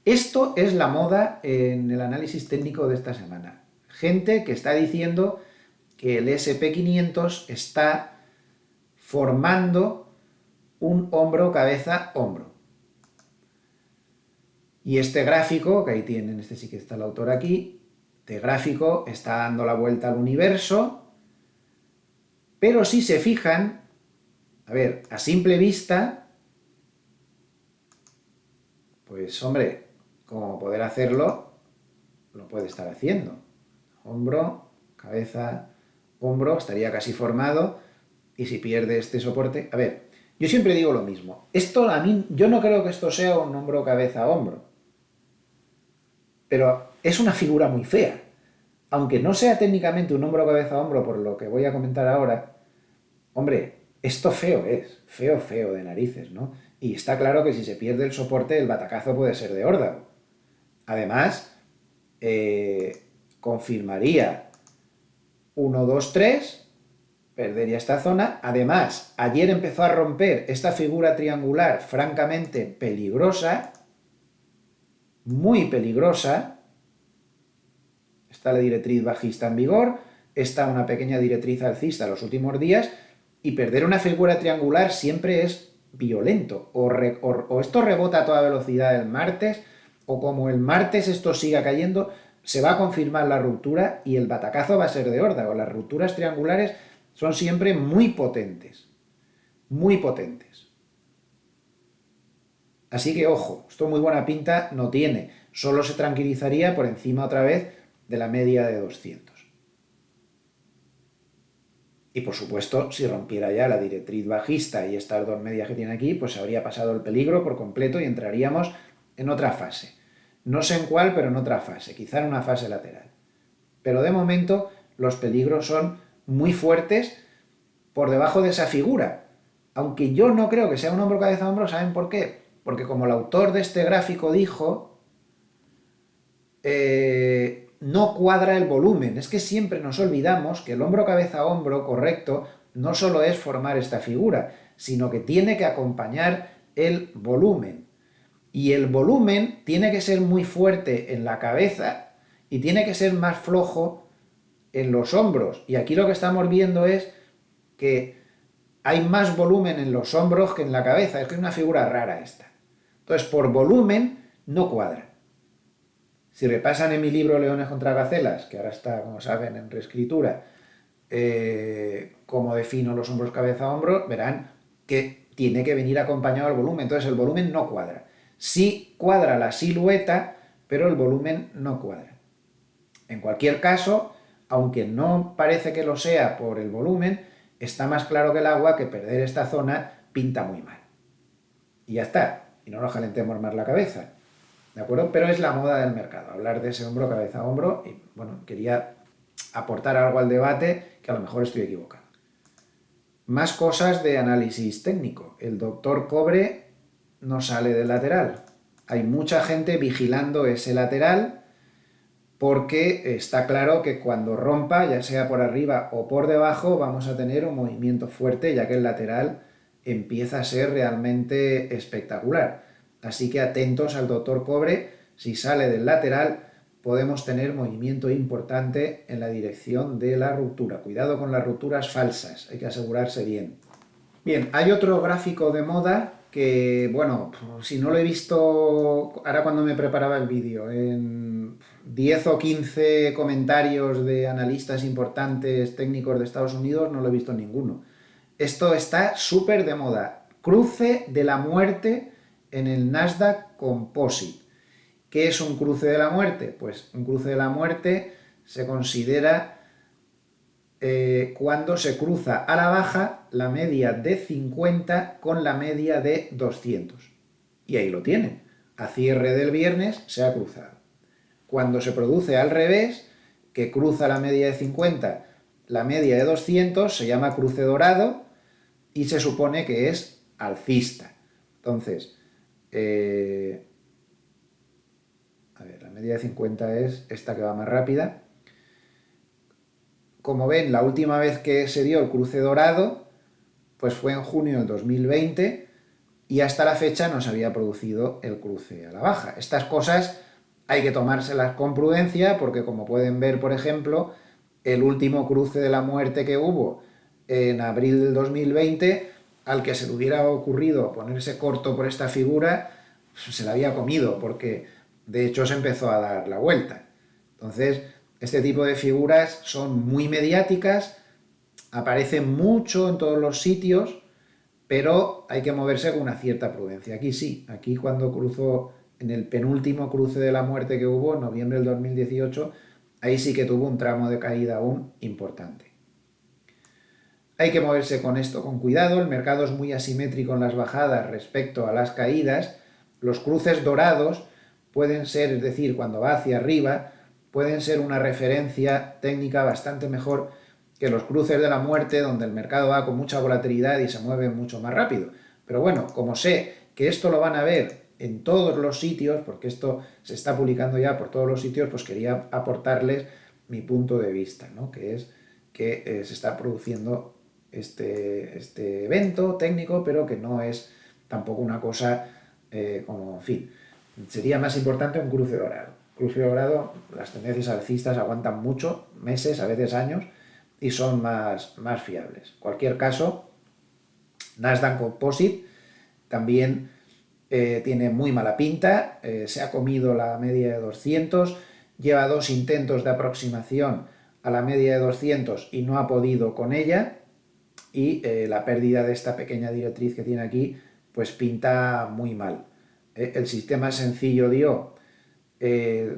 Esto es la moda en el análisis técnico de esta semana. Gente que está diciendo que el SP500 está formando un hombro-cabeza-hombro. Y este gráfico, que ahí tienen, este sí que está el autor aquí, este gráfico está dando la vuelta al universo, pero si se fijan, a ver, a simple vista, pues hombre, como poder hacerlo, lo puede estar haciendo. Hombro, cabeza, hombro estaría casi formado, y si pierde este soporte... A ver, yo siempre digo lo mismo. Esto a mí, yo no creo que esto sea un hombro, cabeza, hombro, pero es una figura muy fea. Aunque no sea técnicamente un hombro, cabeza, hombro, por lo que voy a comentar ahora, hombre, esto feo es, feo, feo de narices, ¿no? Y está claro que si se pierde el soporte, el batacazo puede ser de órdago. Además, confirmaría 1, 2, 3, perdería esta zona. Además, ayer empezó a romper esta figura triangular francamente peligrosa, muy peligrosa. Está la directriz bajista en vigor, está una pequeña directriz alcista los últimos días, y perder una figura triangular siempre es violento. O esto rebota a toda velocidad el martes, o como el martes esto siga cayendo, se va a confirmar la ruptura y el batacazo va a ser de órdago. Las rupturas triangulares son siempre muy potentes, muy potentes. Así que ojo, esto muy buena pinta no tiene, solo se tranquilizaría por encima otra vez de la media de 200. Y por supuesto, si rompiera ya la directriz bajista y estas dos medias que tiene aquí, pues se habría pasado el peligro por completo y entraríamos en otra fase. No sé en cuál, pero en otra fase, quizá en una fase lateral. Pero de momento los peligros son muy fuertes por debajo de esa figura. Aunque yo no creo que sea un hombro, cabeza, hombro, ¿saben por qué? Porque como el autor de este gráfico dijo, no cuadra el volumen. Es que siempre nos olvidamos que el hombro, cabeza, hombro correcto no solo es formar esta figura, sino que tiene que acompañar el volumen. Y el volumen tiene que ser muy fuerte en la cabeza y tiene que ser más flojo en los hombros. Y aquí lo que estamos viendo es que hay más volumen en los hombros que en la cabeza. Es que es una figura rara esta. Entonces, por volumen no cuadra. Si repasan en mi libro Leones contra Gacelas, que ahora está, como saben, en reescritura, cómo defino los hombros, cabeza, hombro, verán que tiene que venir acompañado al volumen. Entonces el volumen no cuadra. Sí cuadra la silueta, pero el volumen no cuadra. En cualquier caso, aunque no parece que lo sea por el volumen, está más claro que el agua que perder esta zona pinta muy mal. Y ya está. Y no nos calentemos más la cabeza. ¿De acuerdo? Pero es la moda del mercado, hablar de ese hombro, cabeza, hombro, y bueno, quería aportar algo al debate que a lo mejor estoy equivocado. Más cosas de análisis técnico. El doctor Cobre no sale del lateral. Hay mucha gente vigilando ese lateral porque está claro que cuando rompa, ya sea por arriba o por debajo, vamos a tener un movimiento fuerte, ya que el lateral empieza a ser realmente espectacular. Así que atentos al doctor Cobre, si sale del lateral podemos tener movimiento importante en la dirección de la ruptura. Cuidado con las rupturas falsas, hay que asegurarse bien. Bien, hay otro gráfico de moda que, bueno, si no lo he visto ahora cuando me preparaba el vídeo, en 10 o 15 comentarios de analistas importantes técnicos de Estados Unidos, no lo he visto ninguno. Esto está súper de moda. Cruce de la muerte en el Nasdaq Composite. ¿Qué es un cruce de la muerte? Pues un cruce de la muerte se considera cuando se cruza a la baja la media de 50 con la media de 200. Y ahí lo tienen. A cierre del viernes se ha cruzado. Cuando se produce al revés, que cruza la media de 50, la media de 200, se llama cruce dorado y se supone que es alcista. Entonces, a ver, la media de 50 es esta que va más rápida. Como ven, la última vez que se dio el cruce dorado, pues fue en junio del 2020 y hasta la fecha no se había producido el cruce a la baja. Estas cosas hay que tomárselas con prudencia porque, como pueden ver, por ejemplo, el último cruce de la muerte que hubo en abril del 2020, al que se le hubiera ocurrido ponerse corto por esta figura, se la había comido porque de hecho se empezó a dar la vuelta. Entonces, este tipo de figuras son muy mediáticas, aparecen mucho en todos los sitios, pero hay que moverse con una cierta prudencia. Aquí sí, aquí cuando cruzó en el penúltimo cruce de la muerte que hubo, en noviembre del 2018, ahí sí que tuvo un tramo de caída aún importante. Hay que moverse con esto con cuidado, el mercado es muy asimétrico en las bajadas respecto a las caídas. Los cruces dorados pueden ser, es decir, cuando va hacia arriba, pueden ser una referencia técnica bastante mejor que los cruces de la muerte, donde el mercado va con mucha volatilidad y se mueve mucho más rápido. Pero bueno, como sé que esto lo van a ver en todos los sitios, porque esto se está publicando ya por todos los sitios, pues quería aportarles mi punto de vista, ¿no? Que es que se está produciendo este evento técnico, pero que no es tampoco una cosa como, en fin, sería más importante un cruce dorado. Cruce dorado, las tendencias alcistas aguantan mucho, meses, a veces años, y son más fiables. En cualquier caso, Nasdaq Composite también tiene muy mala pinta, se ha comido la media de 200, lleva dos intentos de aproximación a la media de 200 y no ha podido con ella, y la pérdida de esta pequeña directriz que tiene aquí pues pinta muy mal. El sistema sencillo dio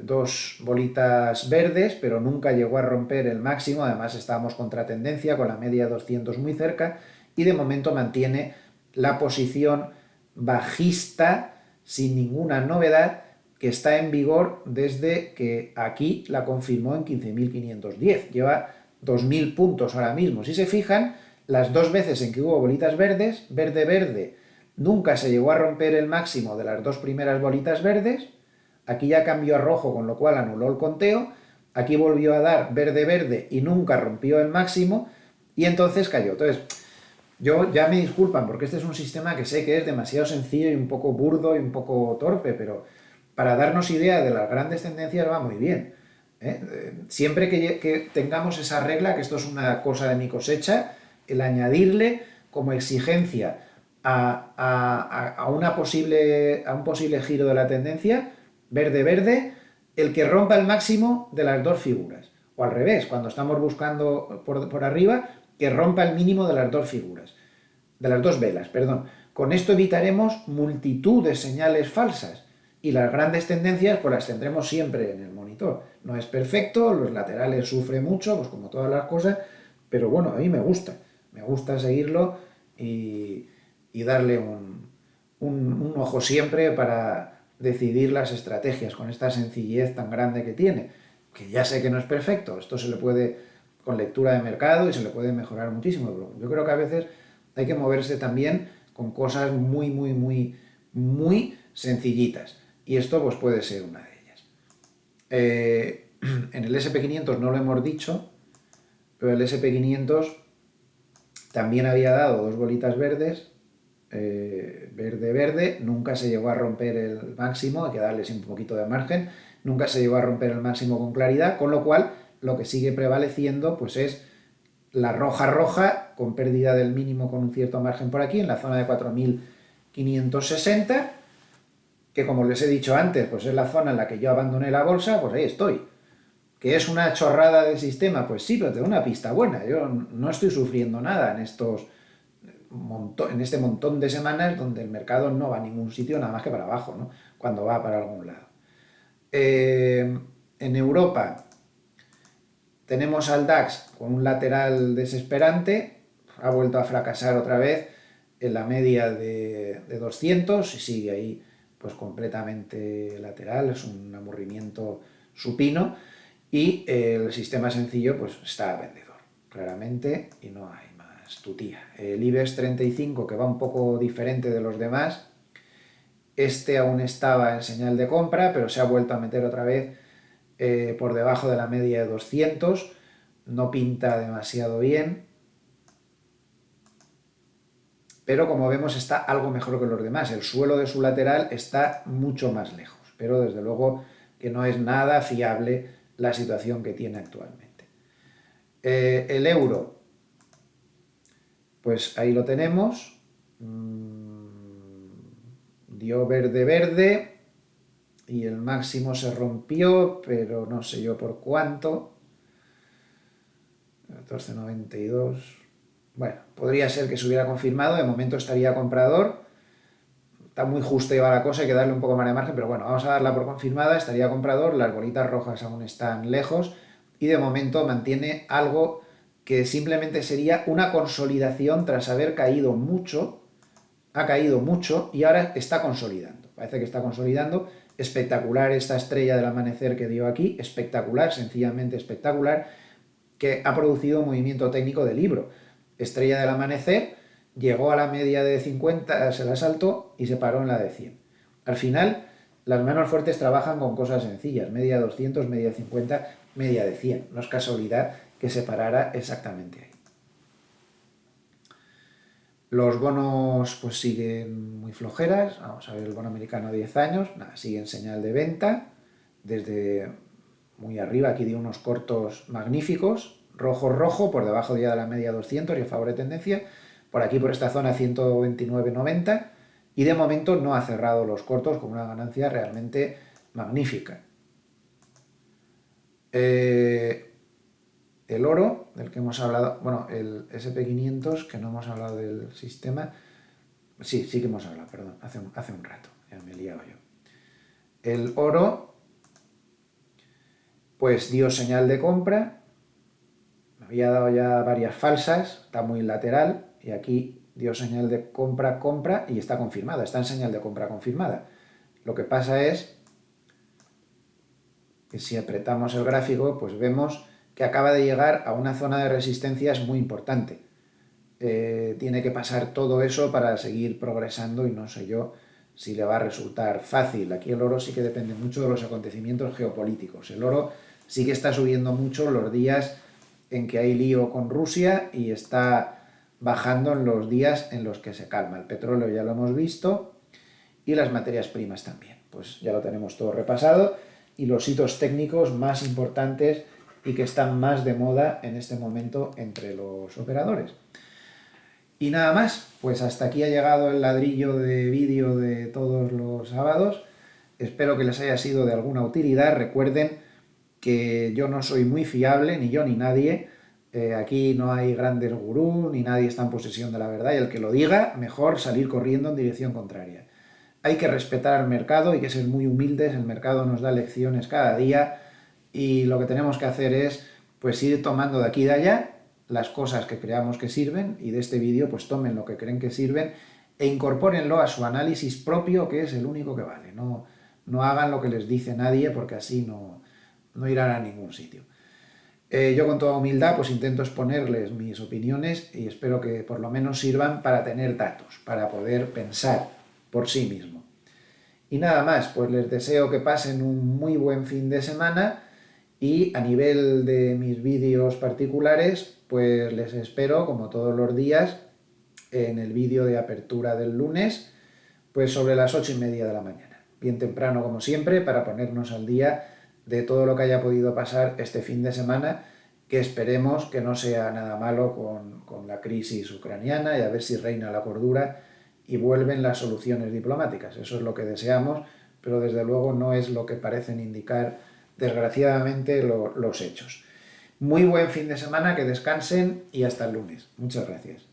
dos bolitas verdes, pero nunca llegó a romper el máximo, además estábamos contra tendencia con la media de 200 muy cerca, y de momento mantiene la posición bajista sin ninguna novedad que está en vigor desde que aquí la confirmó en 15.510. Lleva 2.000 puntos ahora mismo. Si se fijan, las dos veces en que hubo bolitas verdes, verde-verde, nunca se llegó a romper el máximo de las dos primeras bolitas verdes. Aquí ya cambió a rojo, con lo cual anuló el conteo. Aquí volvió a dar verde-verde y nunca rompió el máximo, y entonces cayó. Entonces, yo ya me disculpan porque este es un sistema que sé que es demasiado sencillo y un poco burdo y un poco torpe, pero para darnos idea de las grandes tendencias va muy bien. Siempre que tengamos esa regla, que esto es una cosa de mi cosecha, el añadirle como exigencia a un posible giro de la tendencia, verde-verde, el que rompa el máximo de las dos figuras. O al revés, cuando estamos buscando por arriba, que rompa el mínimo de las dos figuras, de las dos velas, perdón. Con esto evitaremos multitud de señales falsas, y las grandes tendencias pues las tendremos siempre en el monitor. No es perfecto, los laterales sufren mucho, pues como todas las cosas, pero bueno, a mí me gusta seguirlo y darle un ojo siempre para decidir las estrategias con esta sencillez tan grande que tiene, que ya sé que no es perfecto, esto se le puede, con lectura de mercado, y se le puede mejorar muchísimo, pero yo creo que a veces hay que moverse también con cosas muy sencillitas, y esto pues puede ser una de ellas. En el SP500 no lo hemos dicho, pero el SP500 también había dado dos bolitas verdes, verde-verde, nunca se llegó a romper el máximo, hay que darles un poquito de margen, nunca se llegó a romper el máximo con claridad, con lo cual lo que sigue prevaleciendo pues es la roja con pérdida del mínimo con un cierto margen por aquí, en la zona de 4.560, que como les he dicho antes, pues es la zona en la que yo abandoné la bolsa, pues ahí estoy. ¿Que es una chorrada del sistema? Pues sí, pero te da una pista buena. Yo no estoy sufriendo nada en este montón de semanas donde el mercado no va a ningún sitio nada más que para abajo, ¿no? Cuando va para algún lado. En Europa tenemos al DAX con un lateral desesperante, ha vuelto a fracasar otra vez en la media de 200 y sigue ahí pues completamente lateral, es un aburrimiento supino, y el sistema sencillo pues está vendedor, claramente, y no hay más tutía. El IBEX 35, que va un poco diferente de los demás, este aún estaba en señal de compra, pero se ha vuelto a meter otra vez por debajo de la media de 200, no pinta demasiado bien, pero como vemos está algo mejor que los demás, el suelo de su lateral está mucho más lejos, pero desde luego que no es nada fiable la situación que tiene actualmente. El euro, pues ahí lo tenemos, dio verde-verde, y el máximo se rompió, pero no sé yo por cuánto, 14,92. Bueno, podría ser que se hubiera confirmado, de momento estaría comprador, está muy justa y va la cosa, hay que darle un poco más de margen, pero bueno, vamos a darla por confirmada, estaría comprador, las bolitas rojas aún están lejos, y de momento mantiene algo que simplemente sería una consolidación tras haber caído mucho, ha caído mucho y ahora está consolidando. Parece que está consolidando. Espectacular esta estrella del amanecer que dio aquí, espectacular, sencillamente espectacular, que ha producido un movimiento técnico de libro. Estrella del amanecer, llegó a la media de 50, se la saltó y se paró en la de 100. Al final, las manos fuertes trabajan con cosas sencillas, media de 200, media de 50, media de 100. No es casualidad que se parara exactamente ahí. Los bonos pues siguen muy flojeras. Vamos a ver el bono americano a 10 años, nada, sigue en señal de venta desde muy arriba. Aquí dio unos cortos magníficos, rojo rojo, por debajo ya de la media 200 y a favor de tendencia, por aquí por esta zona 129,90, y de momento no ha cerrado los cortos con una ganancia realmente magnífica. El oro, del que hemos hablado, bueno, el SP500, que no hemos hablado del sistema, sí que hemos hablado, perdón, hace un rato, ya me he liado yo. El oro, pues dio señal de compra, me había dado ya varias falsas, está muy lateral, y aquí dio señal de compra, compra, y está confirmada, está en señal de compra confirmada. Lo que pasa es que si apretamos el gráfico, pues vemos que acaba de llegar a una zona de resistencias muy importante. Tiene que pasar todo eso para seguir progresando y no sé yo si le va a resultar fácil. Aquí el oro sí que depende mucho de los acontecimientos geopolíticos. El oro sí que está subiendo mucho los días en que hay lío con Rusia y está bajando en los días en los que se calma. El petróleo ya lo hemos visto y las materias primas también. Pues ya lo tenemos todo repasado y los hitos técnicos más importantes y que están más de moda en este momento entre los operadores. Y nada más, pues hasta aquí ha llegado el ladrillo de vídeo de todos los sábados. Espero que les haya sido de alguna utilidad. Recuerden que yo no soy muy fiable, ni yo ni nadie. Aquí no hay grandes gurús, ni nadie está en posesión de la verdad. Y el que lo diga, mejor salir corriendo en dirección contraria. Hay que respetar al mercado, hay que ser muy humildes. El mercado nos da lecciones cada día y lo que tenemos que hacer es pues ir tomando de aquí y de allá las cosas que creamos que sirven y de este vídeo pues tomen lo que creen que sirven e incorpórenlo a su análisis propio, que es el único que vale. No hagan lo que les dice nadie porque así no irán a ningún sitio. Yo con toda humildad pues intento exponerles mis opiniones y espero que por lo menos sirvan para tener datos, para poder pensar por sí mismo. Y nada más, pues les deseo que pasen un muy buen fin de semana y a nivel de mis vídeos particulares, pues les espero, como todos los días, en el vídeo de apertura del lunes, pues sobre las 8:30 de la mañana. Bien temprano, como siempre, para ponernos al día de todo lo que haya podido pasar este fin de semana, que esperemos que no sea nada malo con la crisis ucraniana y a ver si reina la cordura y vuelven las soluciones diplomáticas. Eso es lo que deseamos, pero desde luego no es lo que parecen indicar, desgraciadamente, los hechos. Muy buen fin de semana, que descansen y hasta el lunes. Muchas gracias.